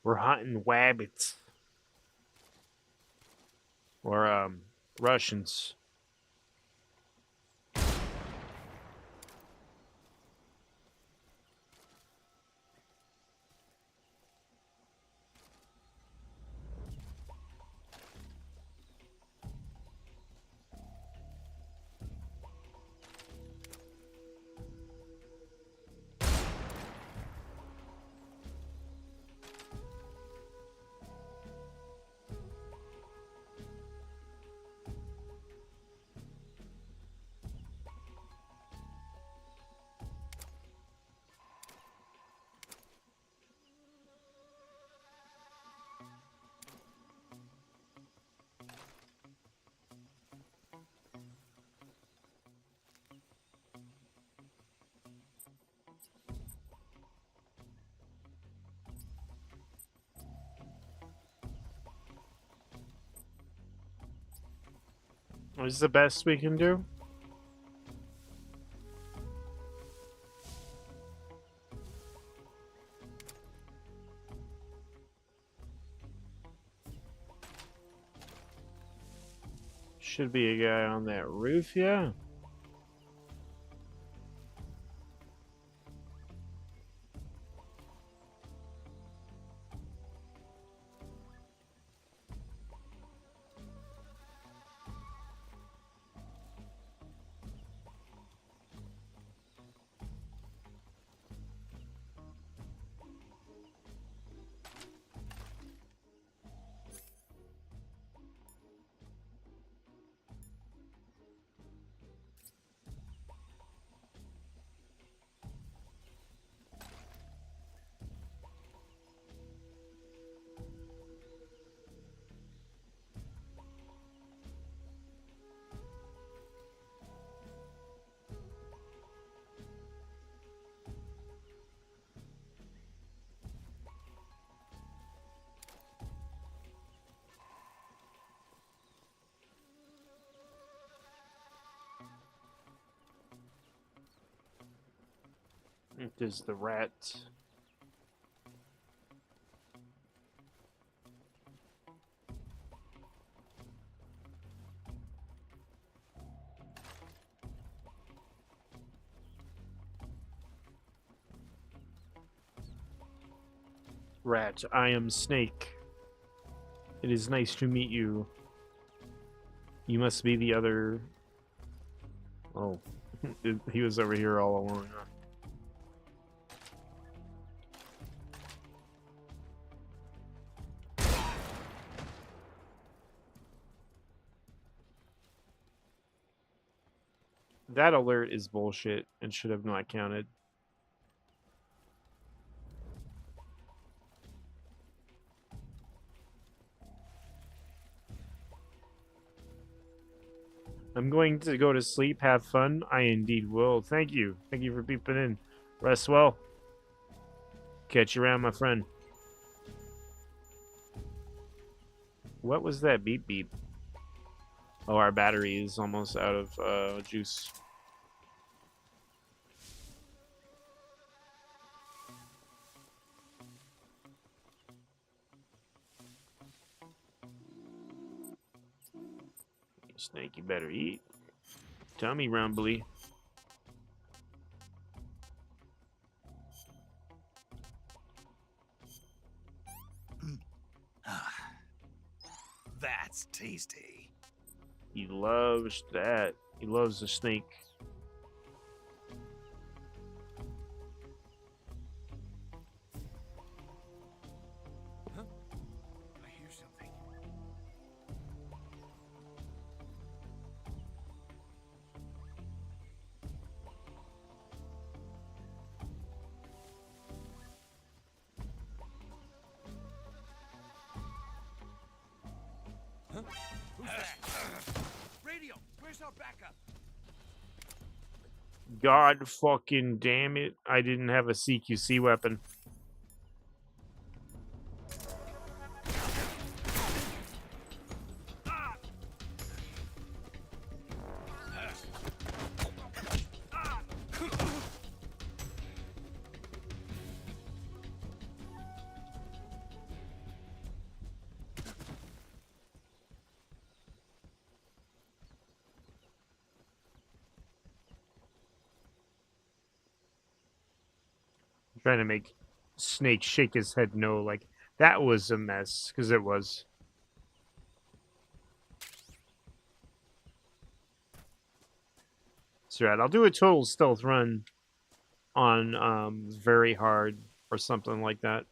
We're hunting wabbits. Or, Russians. What is the best we can do? Should be a guy on that roof, yeah. It is the rat. Rat, I am Snake. It is nice to meet you. You must be the other... Oh. He was over here all along. Huh? That alert is bullshit and should have not counted. I'm going to go to sleep. Have fun. I indeed will. Thank you. Thank you for peeping in. Rest well. Catch you around, my friend. What was that beep beep? Oh, our battery is almost out of juice. Snake, you better eat. Tummy rumbly. That's tasty. He loves that. He loves the snake. I hear something. Who's that? Radio, where's our backup? God fucking damn it. I didn't have a CQC weapon. Trying to make Snake shake his head no, like that was a mess, because it was. So right, I'll do a total stealth run on very hard or something like that.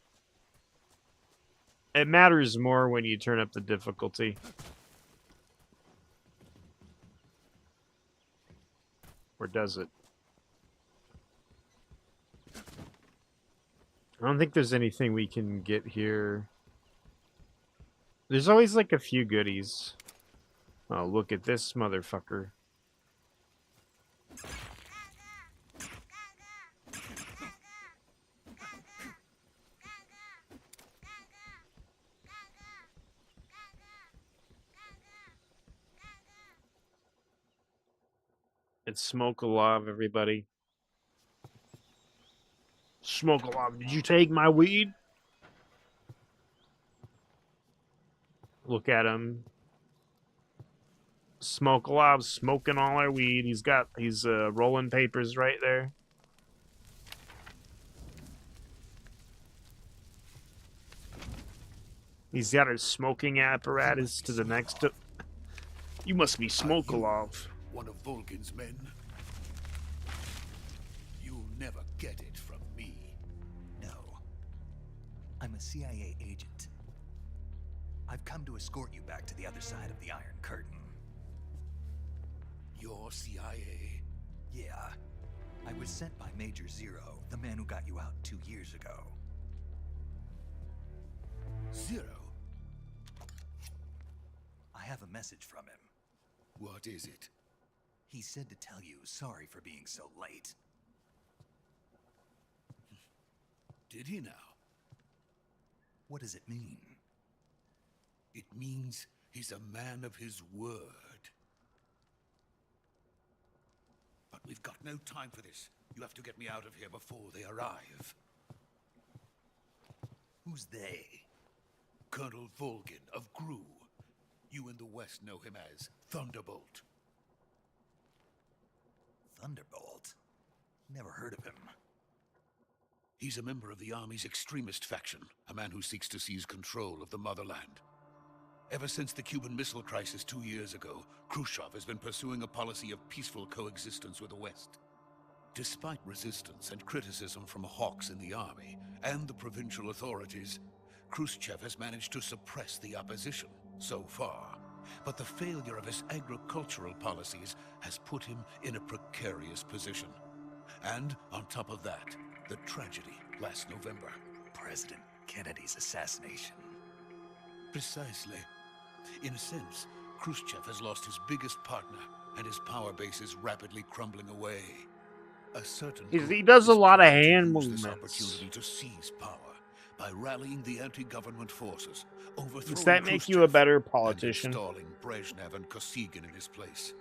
It matters more when you turn up the difficulty. Or does it? I don't think there's anything we can get here. There's always like a few goodies. Oh, look at this motherfucker. It's Smokolov, everybody. Smokolov, did you take my weed? Look at him. Smokolov smoking all our weed. He's rolling papers right there. He's got his smoking apparatus to the next. You must be Smokolov. One of Volgin's men. You'll never get it from me. No. I'm a CIA agent. I've come to escort you back to the other side of the Iron Curtain. You're CIA? Yeah. I was sent by Major Zero, the man who got you out 2 years ago. Zero? I have a message from him. What is it? He said to tell you sorry for being so late. Did he now? What does it mean? It means he's a man of his word. But we've got no time for this. You have to get me out of here before they arrive. Who's they? Colonel Volgin of Gru. You in the West know him as Thunderbolt. Thunderbolt? Never heard of him. He's a member of the Army's extremist faction, a man who seeks to seize control of the motherland. Ever since the Cuban Missile Crisis 2 years ago, Khrushchev has been pursuing a policy of peaceful coexistence with the West. Despite resistance and criticism from hawks in the army and the provincial authorities, Khrushchev has managed to suppress the opposition so far, but the failure of his agricultural policies has put him in a precarious position. And on top of that, the tragedy last November. President Kennedy's assassination. Precisely. In a sense, Khrushchev has lost his biggest partner, and his power base is rapidly crumbling away. A certain He group does a is lot of planning to hand use this movements. opportunity to seize power by rallying the anti-government forces, overthrowing Does that make you a Khrushchev, better and politician? installing Brezhnev and Kosygin in his place.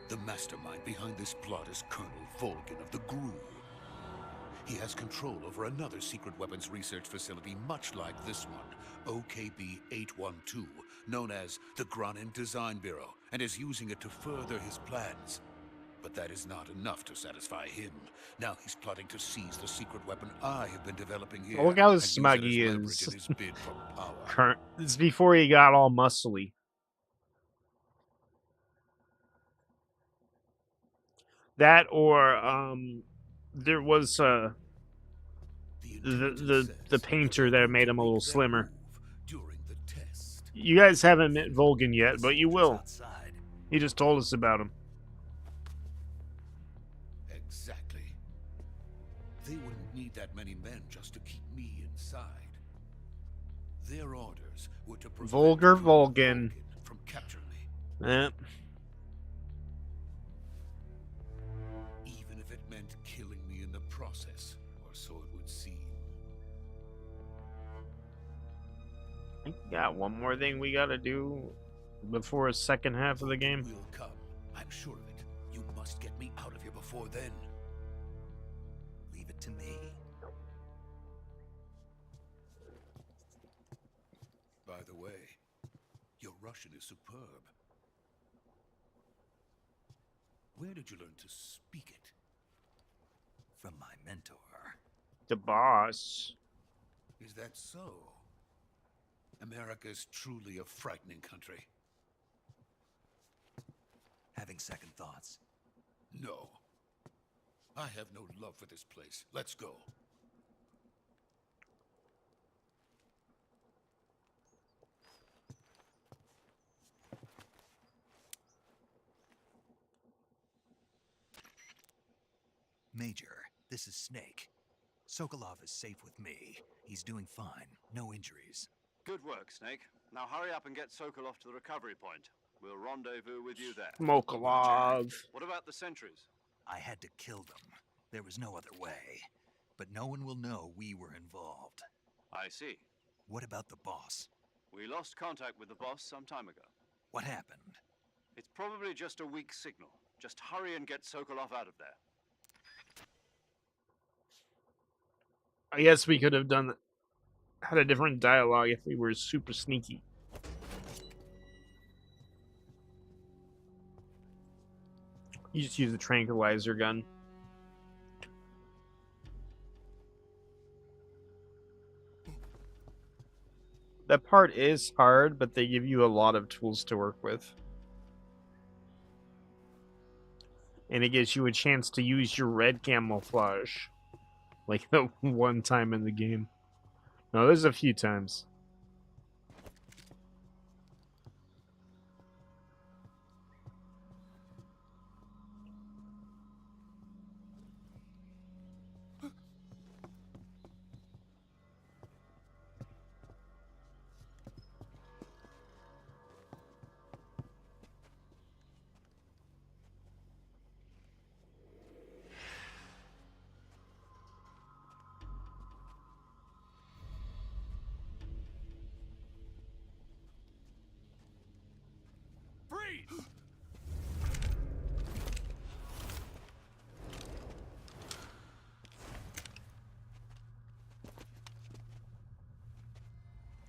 The mastermind behind this plot is Colonel Volgin of the GRU. He has control over another secret weapons research facility much like this one, OKB-812, known as the Granin Design Bureau, and is using it to further his plans. But that is not enough to satisfy him. Now he's plotting to seize the secret weapon I have been developing here. Look how and use it smug as he leverage is. in his bid for power. This is before he got all muscly. That or there was the painter that made him a little slimmer. During the test. You guys haven't met Volgin yet, but you will. Outside. He just told us about him. Exactly. They wouldn't need that many men just to keep me inside. Their orders were to prevent Vulgar Colonel Volgin. from capturing me, Eh. even if it meant killing me in the process, or so it would seem. We got one more thing we gotta do before the second half of the game. Will come. I'm sure of it. You must get me out of here before then. Leave it to me. By the way, your Russian is superb. Where did you learn to speak it? From my mentor. The boss. Is that so? America is truly a frightening country. Having second thoughts. No. I have no love for this place. Let's go. Major, this is Snake. Sokolov is safe with me. He's doing fine. No injuries. Good work, Snake. Now hurry up and get Sokolov to the recovery point. We'll rendezvous with you there. Mokolov. What about the sentries? I had to kill them. There was no other way. But no one will know we were involved. I see. What about the boss? We lost contact with the boss some time ago. What happened? It's probably just a weak signal. Just hurry and get Sokolov out of there. I guess we could have had a different dialogue if we were super sneaky. You just use the tranquilizer gun. That part is hard, but they give you a lot of tools to work with. And it gives you a chance to use your red camouflage. Like the one time in the game. No, there's a few times.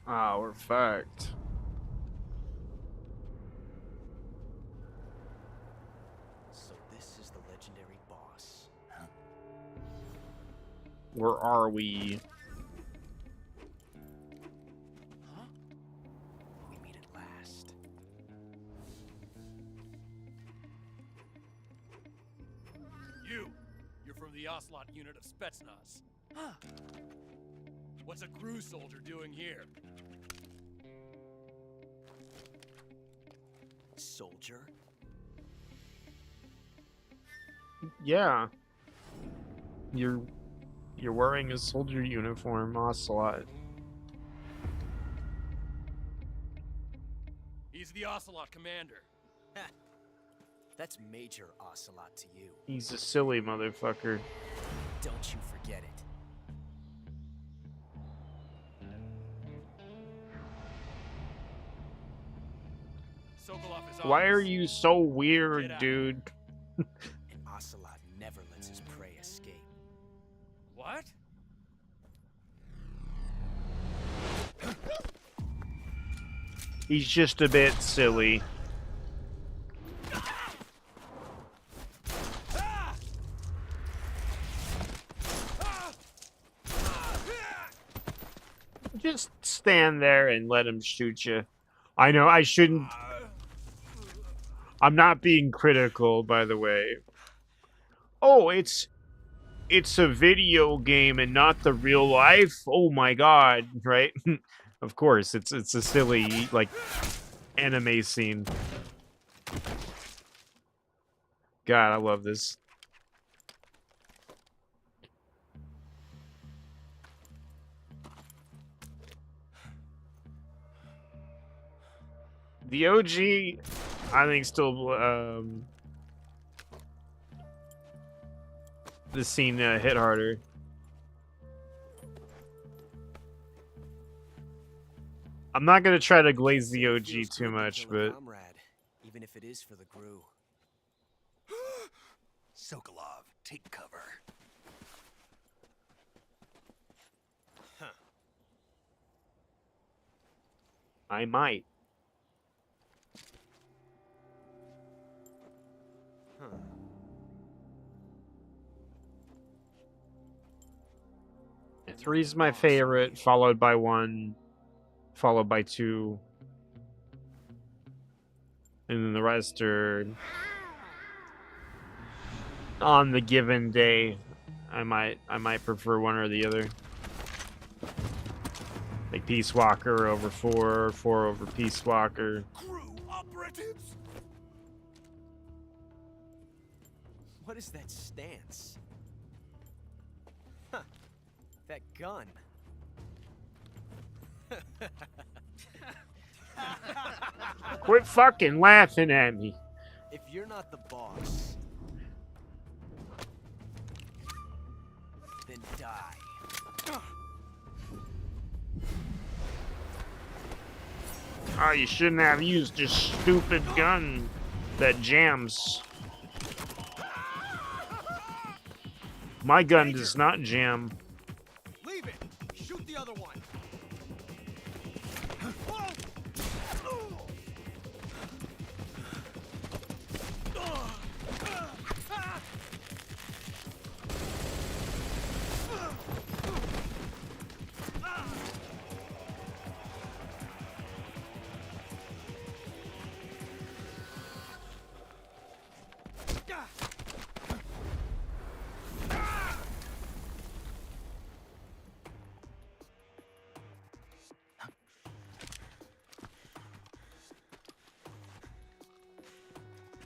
Ah, we're fucked. So this is the legendary boss. Where are we? Huh? We meet at last. You're from the Ocelot unit of Spetsnaz. Huh. What's a GRU soldier doing here? Soldier? Yeah. You're wearing a soldier uniform, Ocelot. He's the Ocelot commander. That's Major Ocelot to you. He's a silly motherfucker. Don't you forget it. Sokolov is Why are ours. you so Get weird, out. dude? And Ocelot never lets his prey escape. What? He's just a bit silly. Just stand there and let him shoot you. I know I shouldn't. I'm not being critical, by the way. Oh, it's a video game and not the real life. Oh my god, right? Of course, it's a silly like anime scene. God, I love this. The OG, I think, still the scene hit harder. I'm not gonna try to glaze the OG Feels too good to much, kill a but comrade, even if it is for the Gru. Sokolov, take cover. I might. Three's my favorite, followed by 1, followed by 2, and then the rest are on the given day. I might prefer one or the other. Like Peace Walker over 4, 4 over Peace Walker. Gru operatives? What is that stance? Huh. That gun. Quit fucking laughing at me. If you're not the boss, then die. Oh, you shouldn't have used this stupid gun that jams. My gun does not jam. Leave it. Shoot the other one.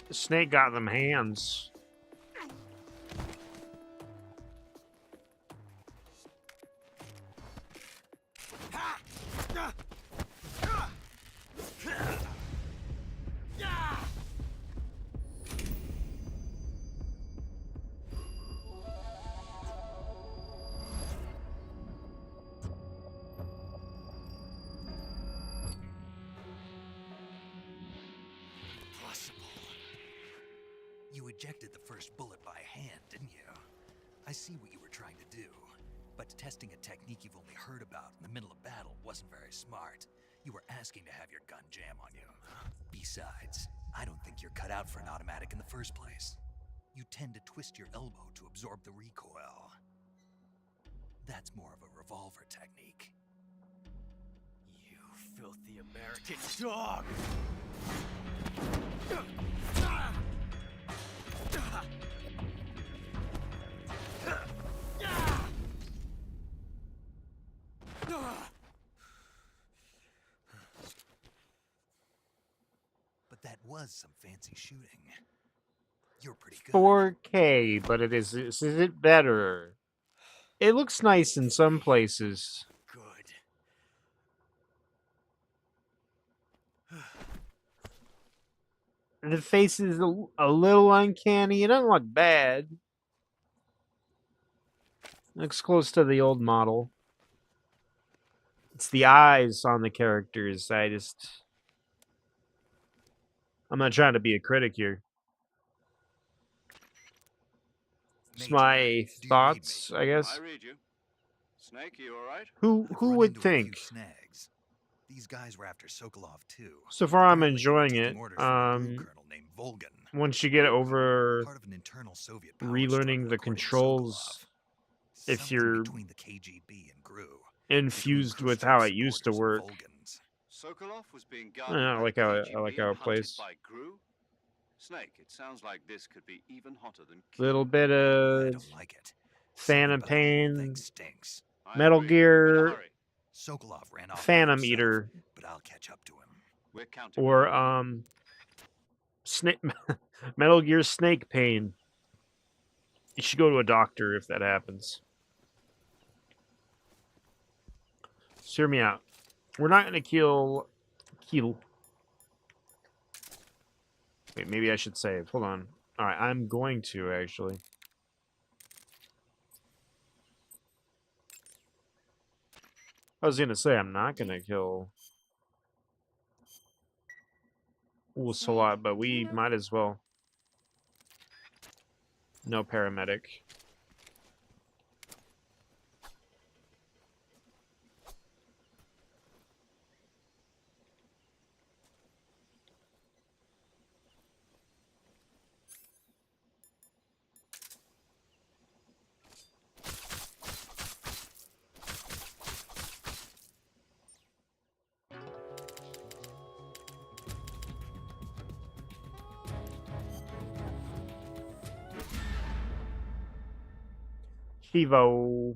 The snake got them hands. You ejected the first bullet by hand, didn't you? I see what you were trying to do. But testing a technique you've only heard about in the middle of battle wasn't very smart. You were asking to have your gun jam on you. Besides, I don't think you're cut out for an automatic in the first place. You tend to twist your elbow to absorb the recoil. That's more of a revolver technique. You filthy American dog! But that was some fancy shooting. You're pretty good. 4K, but is it better? It looks nice in some places. Good. The face is a little uncanny. It doesn't look bad. Looks close to the old model. It's the eyes on the characters. I'm not trying to be a critic here. It's Major, my do you read thoughts, me? I guess. I read you. Snake, you all right? Who I've would run into a few think? snags. These guys were after Sokolov too. So far, I'm Apparently they were enjoying taking it. orders from a GRU colonel named Volgan, Once you get over part of an internal Soviet power relearning struggle, the according to controls, Sokolov. if Something you're between the KGB and GRU, infused between with how Khrushchev's it used to supporters work. and Volgan's. Sokolov was being I guarded by like the how KGB I like how and it hunted plays. by GRU. Snake, it sounds like this could be even hotter than Little Cuba. bit I of don't like it. Phantom Something about the whole thing Pain, stinks. I Metal agree. In a Gear, hurry. Sokolov ran off by Phantom himself, Eater, but I'll catch up to him. We're counting. or Snake Metal Gear Snake Pain. You should go to a doctor if that happens. Just hear me out. We're not gonna kill. Wait, maybe I should save. Hold on. All right, I'm going to actually. I was gonna say I'm not gonna kill Ocelot, but we might as well. No paramedic. Chivo.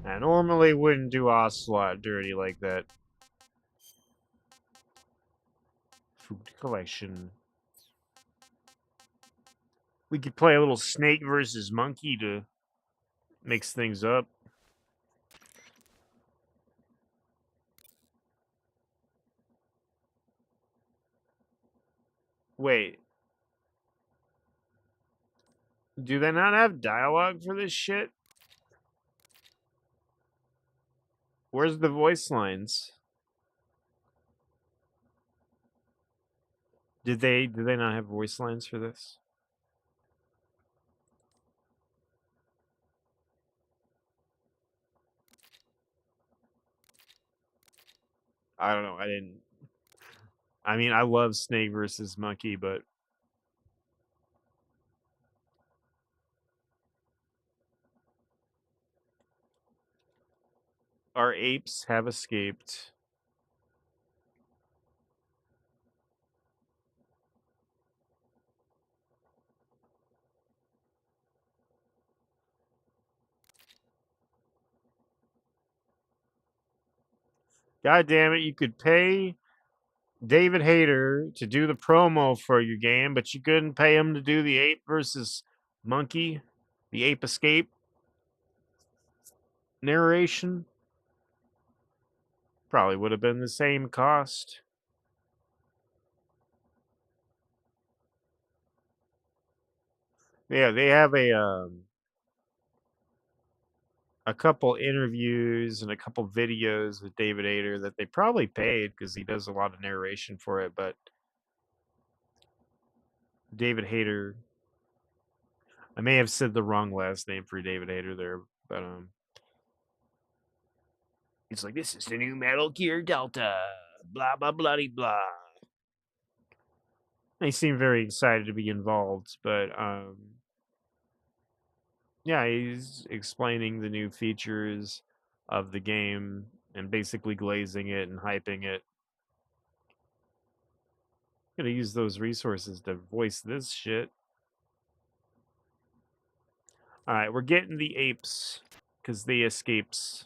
I normally wouldn't do Ocelot dirty like that. Food collection. We could play a little snake versus monkey to mix things up. Wait. Do they not have dialogue for this shit? Where's the voice lines? Did they not have voice lines for this? I don't know. I didn't. I mean, I love Snake versus Monkey, but our apes have escaped. God damn it, you could pay David Hayter to do the promo for your game, but you couldn't pay him to do the ape versus monkey, the ape escape narration. Probably would have been the same cost. Yeah, they have a couple interviews and a couple videos with David Hayter that they probably paid because he does a lot of narration for it, but David Hayter, I may have said the wrong last name for David Hayter there, but it's like, this is the new Metal Gear Delta, blah blah bloody blah. They seem very excited to be involved, but yeah, he's explaining the new features of the game and basically glazing it and hyping it. Gonna use those resources to voice this shit. Alright, we're getting the apes. Because they escapes.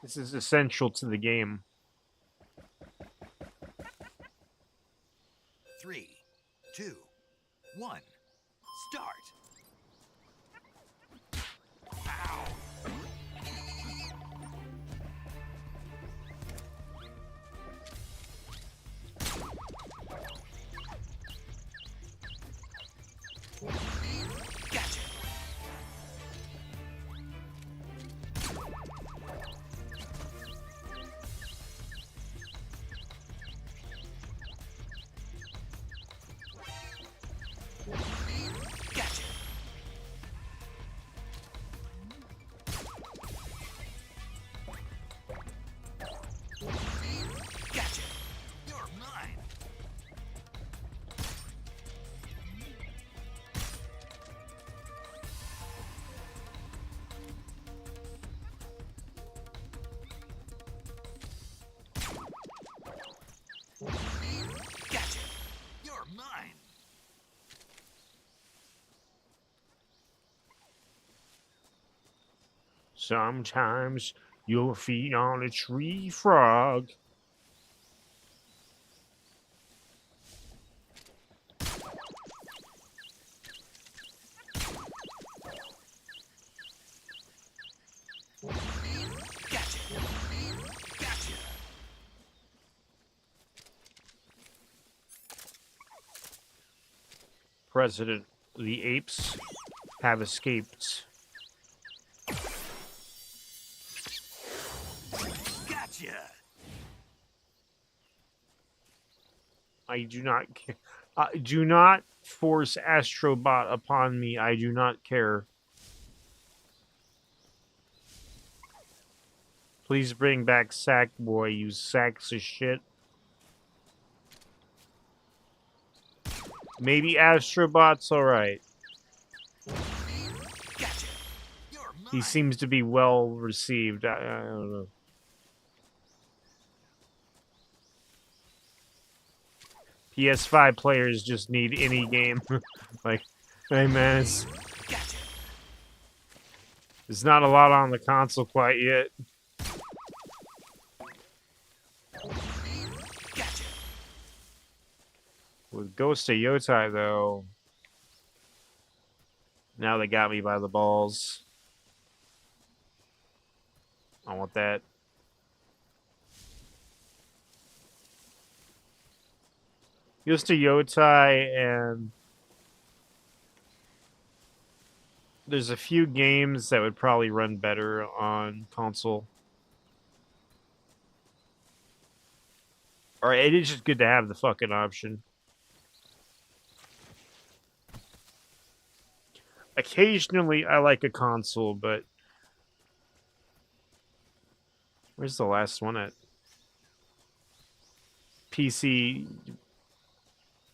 This is essential to the game. 3, 2, 1, start! Ow! Gotcha! Gotcha! Gotcha! You're mine! Gotcha! You're mine! Sometimes you'll feed on a tree frog. Gotcha! Gotcha! President, the apes have escaped. Gotcha! I do not care. Do not force Astrobot upon me. I do not care. Please bring back Sackboy, you sacks of shit. Maybe Astrobot's alright. Gotcha! You're mine! He seems to be well received. I don't know. PS5 players just need any game. Like, hey man, there's not a lot on the console quite yet. Gotcha! With Ghost of Yotai, though, now they got me by the balls. I want that. Ghost of Yotai, and there's a few games that would probably run better on console. Or it is just good to have the fucking option. Occasionally, I like a console, but where's the last one at? PC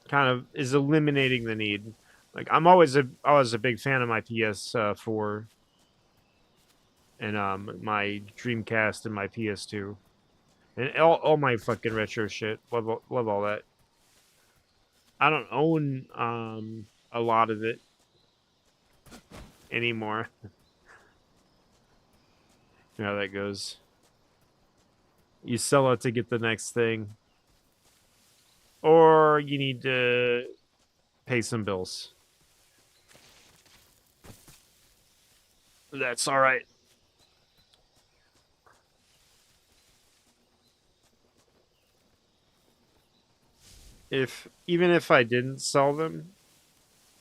kind of is eliminating the need. Like I was a big fan of my PS4 and my Dreamcast and my PS2 and all my fucking retro shit. Love all that. I don't own a lot of it anymore. You know how that goes. You sell it to get the next thing. Or you need to pay some bills. That's all right. Even if I didn't sell them,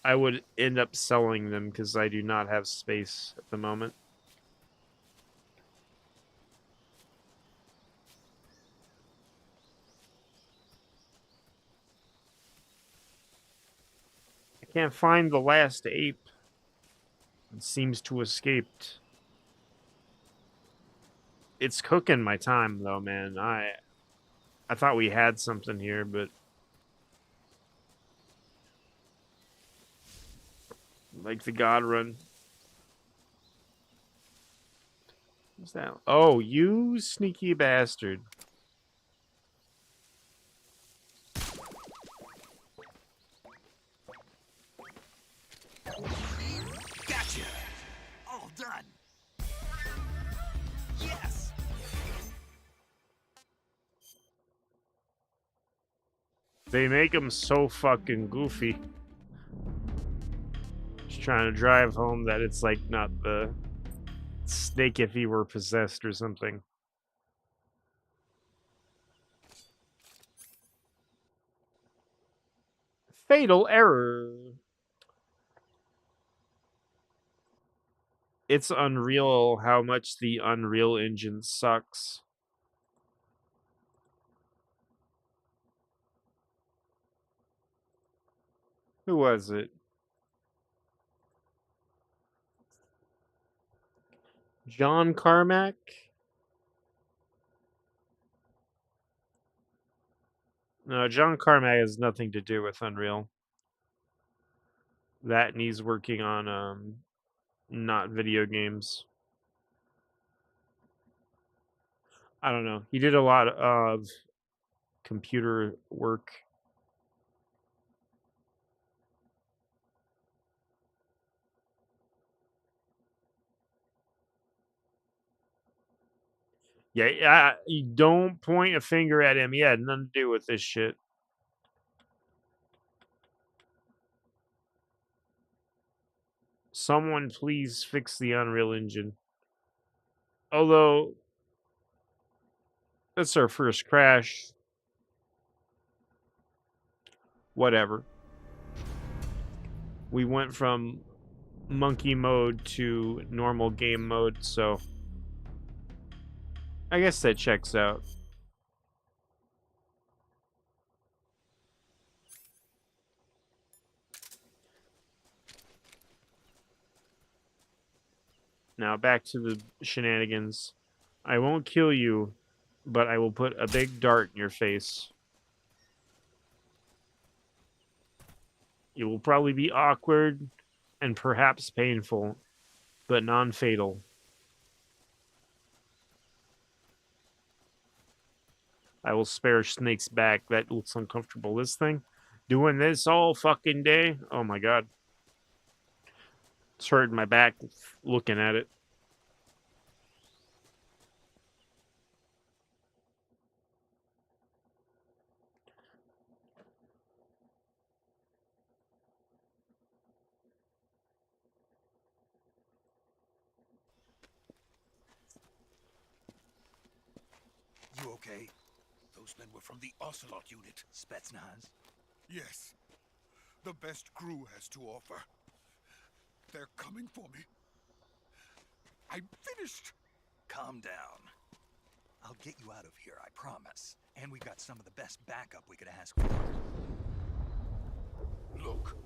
I would end up selling them because I do not have space at the moment. I can't find the last ape. It seems to have escaped. It's cooking my time though, man. I thought we had something here, but like the God Run. What's that? Oh, you sneaky bastard. Gotcha! All done! Yes! They make him so fucking goofy. Just trying to drive home that it's like not the snake if he were possessed or something. Fatal error. It's unreal how much the Unreal Engine sucks. Who was it? John Carmack? No, John Carmack has nothing to do with Unreal. That and he's working on not video games. I don't know. He did a lot of computer work. Yeah, you don't point a finger at him. He had nothing to do with this shit. Someone please fix the Unreal Engine. Although, that's our first crash. Whatever. We went from monkey mode to normal game mode, so I guess that checks out. Now back to the shenanigans. I won't kill you, but I will put a big dart in your face. It will probably be awkward and perhaps painful, but non-fatal. I will spare Snake's back. That looks uncomfortable. This thing? Doing this all fucking day? Oh my god. It's hurting my back looking at it. You okay? Those men were from the Ocelot unit. Spetsnaz? Yes. The best crew has to offer. They're coming for me. I'm finished. Calm down. I'll get you out of here, I promise. And we've got some of the best backup we could ask for. Look.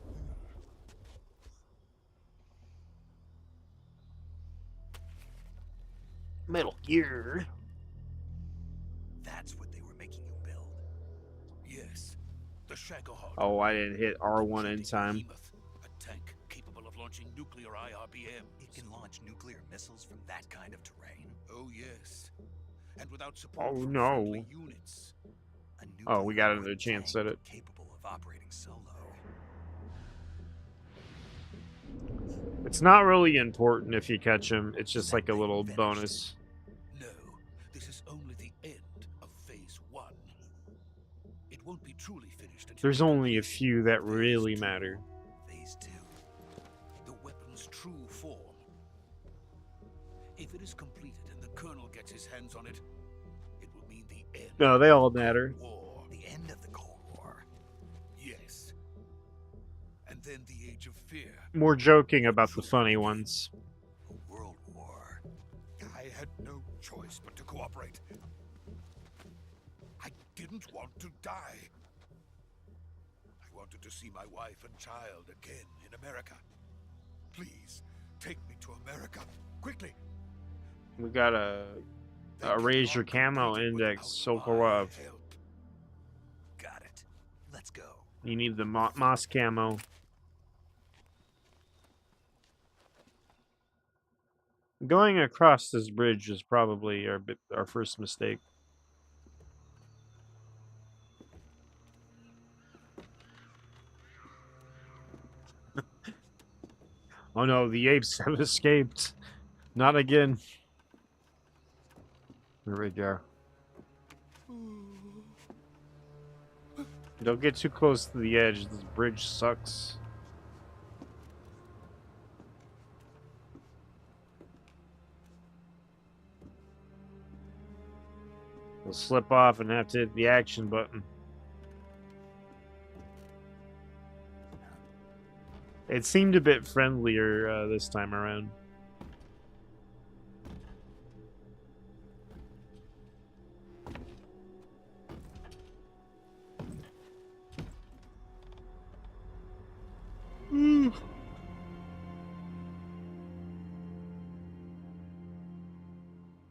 Metal Gear. That's what they were making you build. Yes. The Shagohod. Oh, I didn't hit R1 in time. Behemoth, a tank capable of launching nuclear IRBM. It can launch nuclear missiles from that kind of terrain? Oh, yes. And without support Oh, from no. friendly units. Oh, we got another chance at it. Capable of operating solo. It's not really important if you catch him. It's just like a little bonus. No, this is only the end of Phase 1. It won't be truly finished until There's only a few that really matter. Phase 2. the weapon's true form. If it is completed and the Colonel gets his hands on it, it will mean the end No, they all matter. of war. The end of the Cold War. Yes. And then the Age of Fear. More joking about the funny ones. A world war. I had no choice but to cooperate. I didn't want to die. I wanted to see my wife and child again in America. Please, take me to America. Quickly. We got a raise your camo index, Sokolov. Got it. Let's go. You need the moss camo. Going across this bridge is probably our first mistake. Oh no, the apes have escaped. Not again. Here we go. Don't get too close to the edge. This bridge sucks. We'll slip off and have to hit the action button. It seemed a bit friendlier this time around.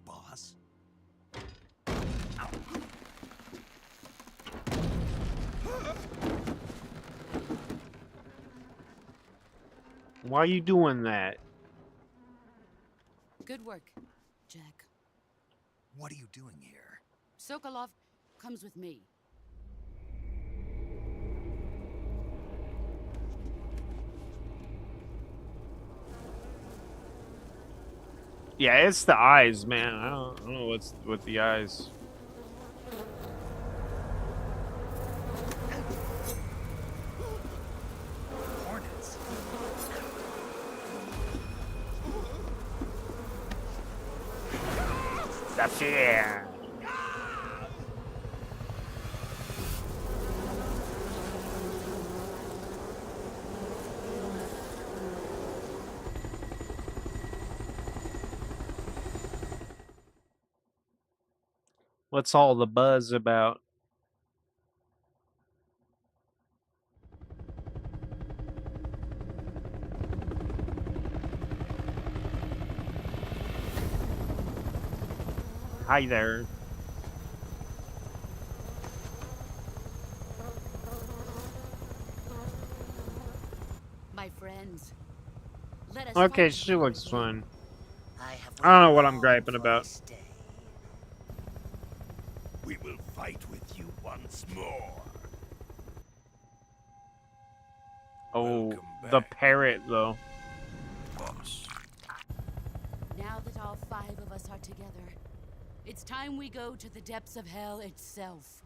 Boss? Why are you doing that? Good work, Jack. What are you doing here? Sokolov comes with me. Yeah, it's the eyes, man. I don't know what's with the eyes. Hornets. The fear. What's all the buzz about? Hi there. My friends. Let us Okay, fight she together looks again. fun. I have I don't know what I'm long griping for about. this day. We will fight with you once more. Oh, Welcome the back. parrot, though. Boss. Now that all 5 of us are together, it's time we go to the depths of hell itself.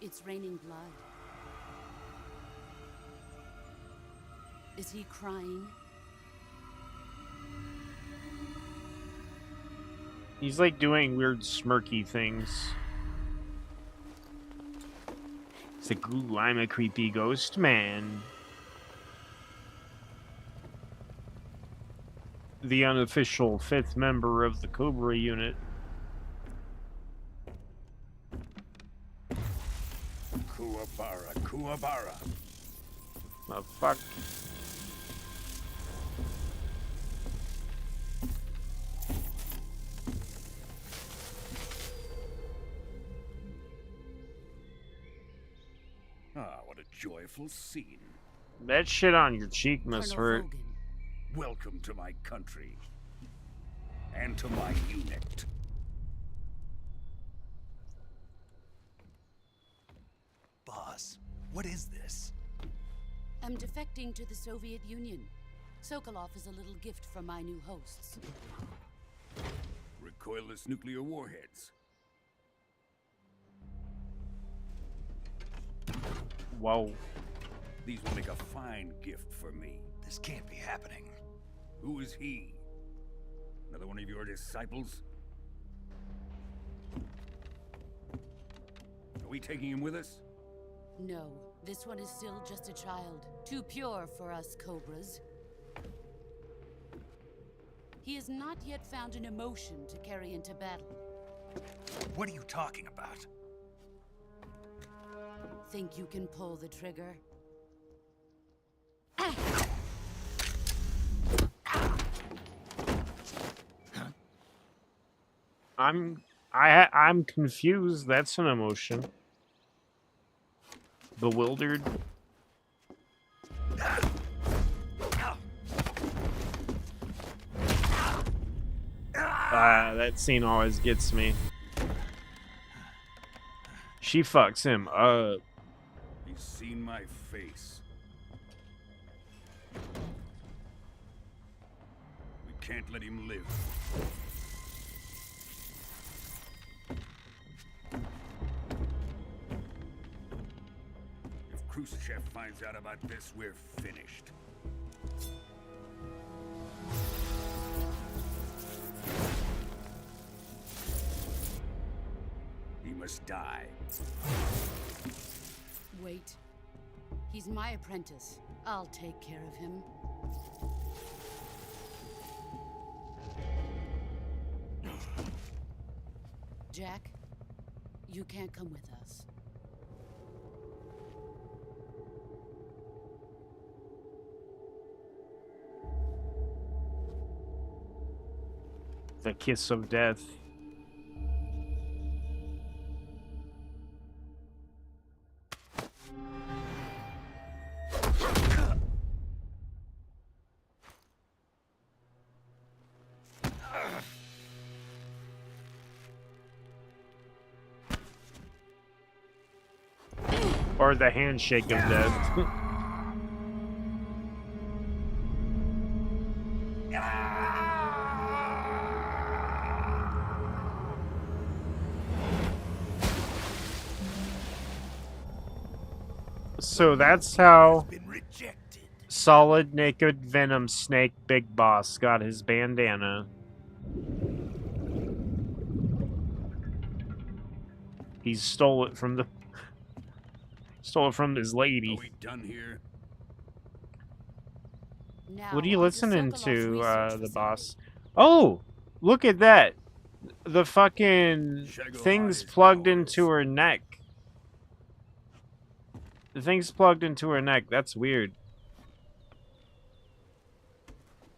It's raining blood. Is he crying? He's like doing weird smirky things. It's like, ooh, I'm a creepy ghost man. The unofficial 5th member of the Cobra unit. Kuwabara, Kuwabara. Oh, fuck. Ah, what a joyful scene. That shit on your cheek must Colonel hurt. Hogan. Welcome to my country. And to my unit. Boss, what is this? I'm defecting to the Soviet Union. Sokolov is a little gift from my new hosts. Recoilless nuclear warheads. Whoa. These will make a fine gift for me. This can't be happening. Who is he? Another one of your disciples? Are we taking him with us? No, this one is still just a child. Too pure for us Cobras. He has not yet found an emotion to carry into battle. What are you talking about? Think you can pull the trigger? I'm confused. That's an emotion. bewildered. That scene always gets me. She fucks him up. He's seen my face. We can't let him live. If Khrushchev finds out about this, we're finished. He must die. Wait. He's my apprentice. I'll take care of him. Jack, you can't come with us. The kiss of death. Or the handshake of death. So that's how Solid Naked Venom Snake Big Boss got his bandana. He stole it from his lady. Are we done here? Now, What are you on to listening Sokolov's to, research the facility. boss? Oh, look at that. The fucking thing's plugged into her neck. The thing's plugged into her neck. That's weird.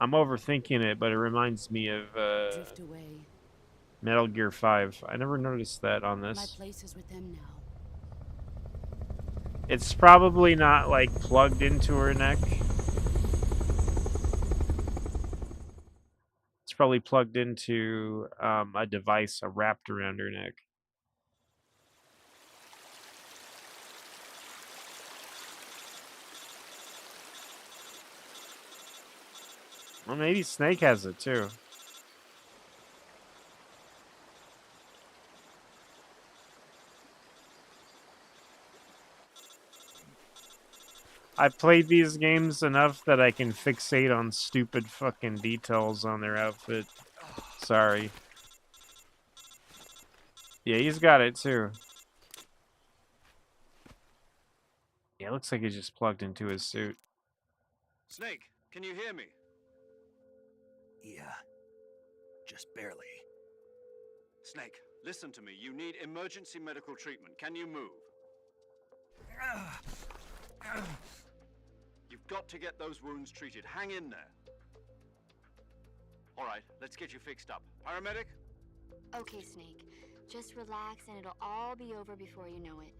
I'm overthinking it, but it reminds me of Drift away. Metal Gear 5. I never noticed that on My this. place is with them now. It's probably not, like, plugged into her neck. It's probably plugged into a device wrapped around her neck. Well, maybe Snake has it, too. I've played these games enough that I can fixate on stupid fucking details on their outfit. Sorry. Yeah, he's got it too. Yeah, it looks like he just plugged into his suit. Snake, can you hear me? Yeah. Just barely. Snake, listen to me. You need emergency medical treatment. Can you move? You've got to get those wounds treated. Hang in there. All right, let's get you fixed up. Paramedic? Okay, Snake. Just relax and it'll all be over before you know it.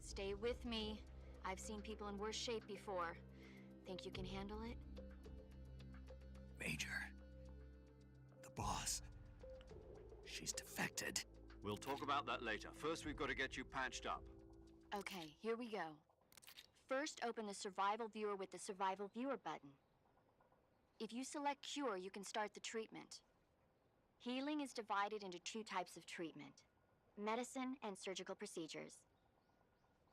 Stay with me. I've seen people in worse shape before. Think you can handle it? Major. The boss. She's defected. We'll talk about that later. First, we've got to get you patched up. Okay, here we go. First, open the Survival Viewer with the Survival Viewer button. If you select Cure, you can start the treatment. Healing is divided into two types of treatment: medicine and surgical procedures.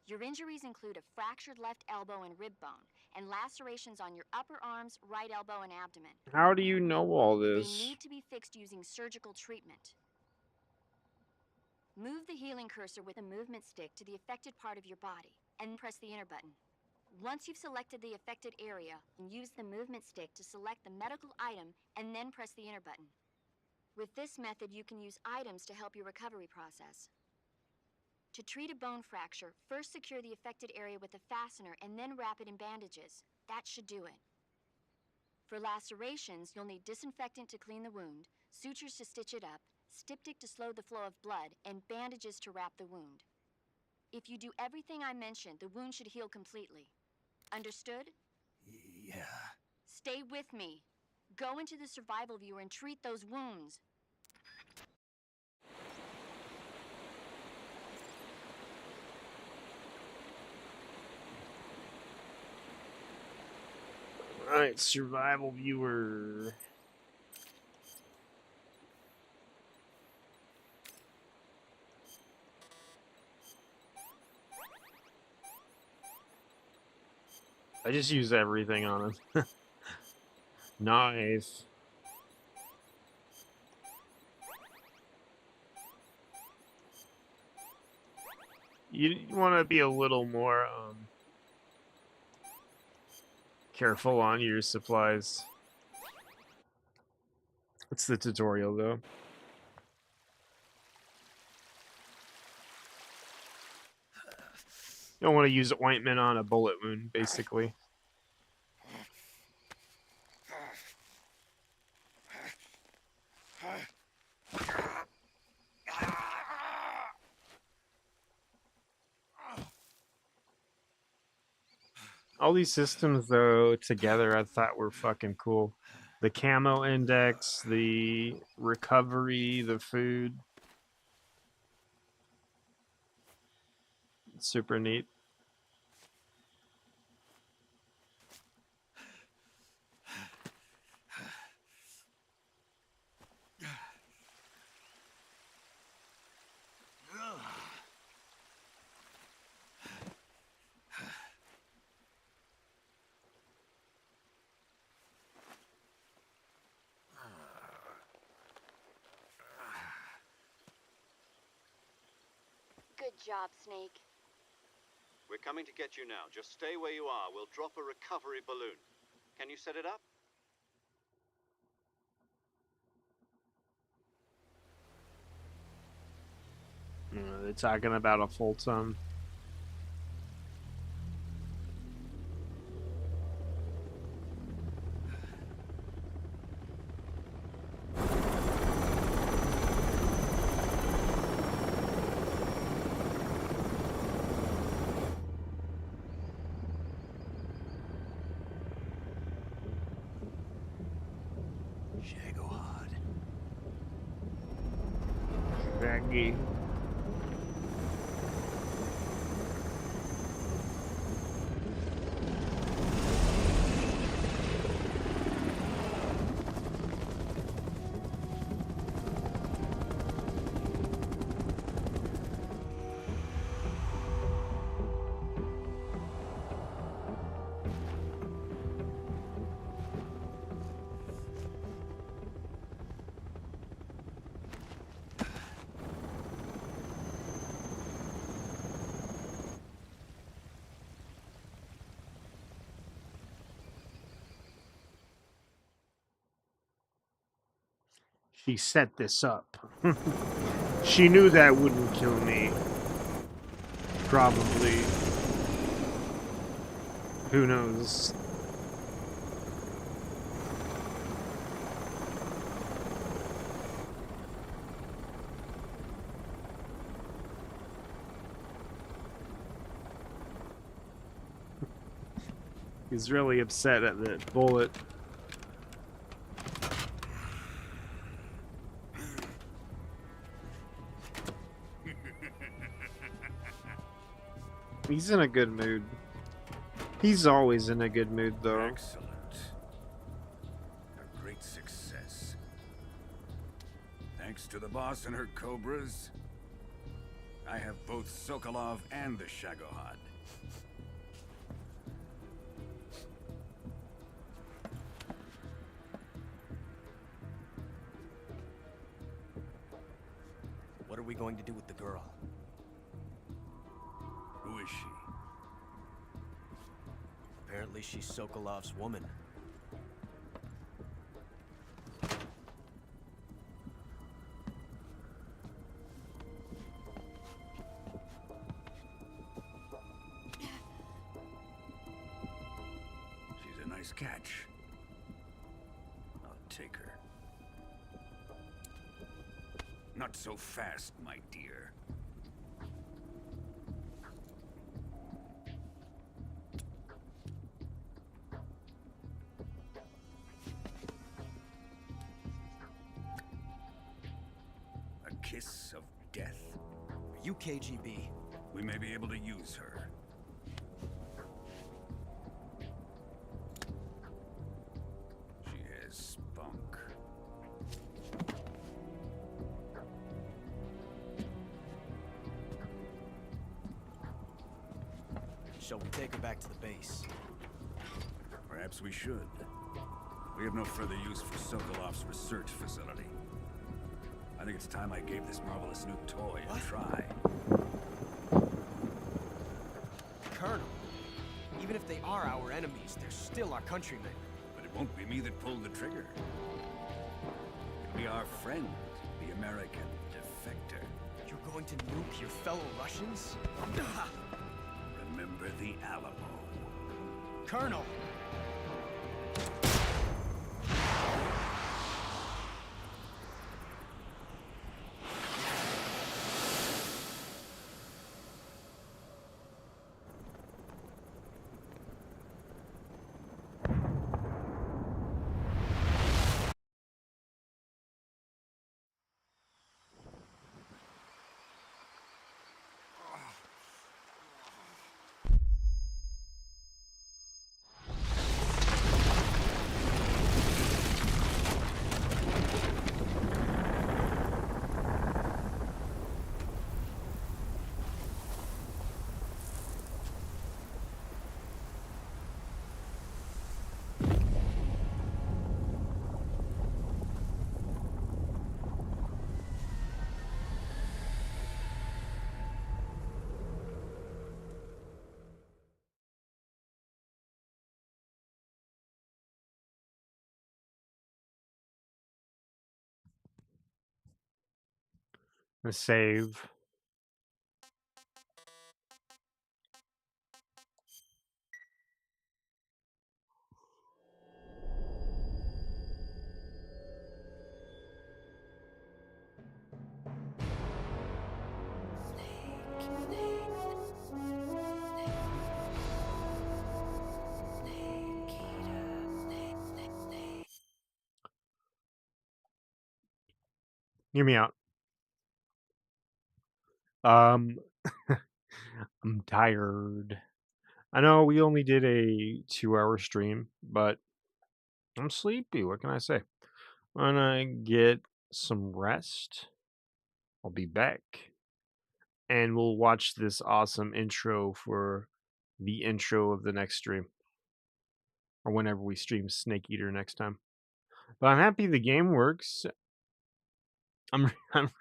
Your injuries include a fractured left elbow and rib bone, and lacerations on your upper arms, right elbow, and abdomen. How do you know all They this? need to be fixed using surgical treatment. Move the healing cursor with a movement stick to the affected part of your body, and press the enter button. Once you've selected the affected area, use the movement stick to select the medical item, and then press the enter button. With this method, you can use items to help your recovery process. To treat a bone fracture, first secure the affected area with a fastener and then wrap it in bandages. That should do it. For lacerations, you'll need disinfectant to clean the wound, sutures to stitch it up, styptic to slow the flow of blood, and bandages to wrap the wound. If you do everything I mentioned, the wound should heal completely. Understood? Yeah. Stay with me. Go into the survival viewer and treat those wounds. Alright, survival viewer. I just use everything on him. Nice. You want to be a little more careful on your supplies. It's the tutorial, though. You don't want to use ointment on a bullet wound, basically. All these systems, though, together, I thought were fucking cool. The camo index, the recovery, the food. Super neat. Good job, Snake. We're coming to get you now. Just stay where you are. We'll drop a recovery balloon. Can you set it up? They're talking about a full-time. Shagohod. Shaggy. She set this up. She knew that wouldn't kill me. Probably. Who knows? He's really upset at the bullet. He's in a good mood. He's always in a good mood, though. Excellent. A great success. Thanks to the boss and her cobras, I have both Sokolov and the Shagohod. What are we going to do with the girl? Who is she? Apparently she's Sokolov's woman. She's a nice catch. I'll take her. Not so fast, my dear. A kiss of death. Are you KGB? We may be able to use her. She has spunk. Shall we take her back to the base? Perhaps we should. We have no further use for Sokolov's research facility. I think it's time I gave this marvelous new toy a try. Colonel, even if they are our enemies, they're still our countrymen. But it won't be me that pulled the trigger. It'll be our friend, the American defector. You're going to nuke your fellow Russians? Remember the Alamo. Colonel! The save. Hear me out. I'm tired. I know we only did a 2-hour stream, but I'm sleepy. What can I say? I'm gonna get some rest. I'll be back. And we'll watch this awesome intro for the intro of the next stream. Or whenever we stream Snake Eater next time. But I'm happy the game works. I'm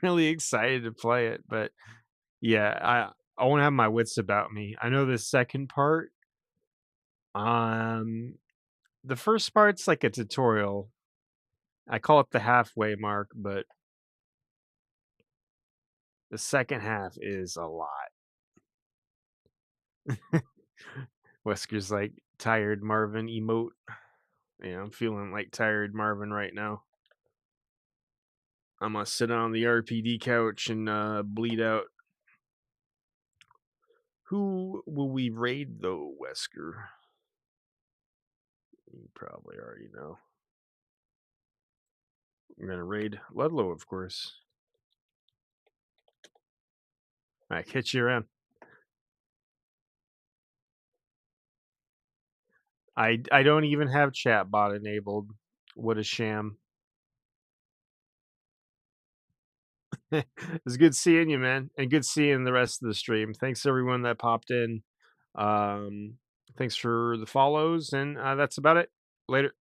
really excited to play it, but yeah, I won't have my wits about me. I know the second part. The first part's like a tutorial. I call it the halfway mark, but the second half is a lot. Wesker's like tired Marvin emote. Yeah, I'm feeling like tired Marvin right now. I'm gonna sit on the RPD couch and bleed out. Who will we raid though, Wesker? You probably already know. We're gonna raid Ludlow, of course. All right, catch you around. I don't even have chat bot enabled. What a sham. It's good seeing you, man, and good seeing the rest of the stream. Thanks everyone that popped in. Thanks for the follows, and that's about it. Later.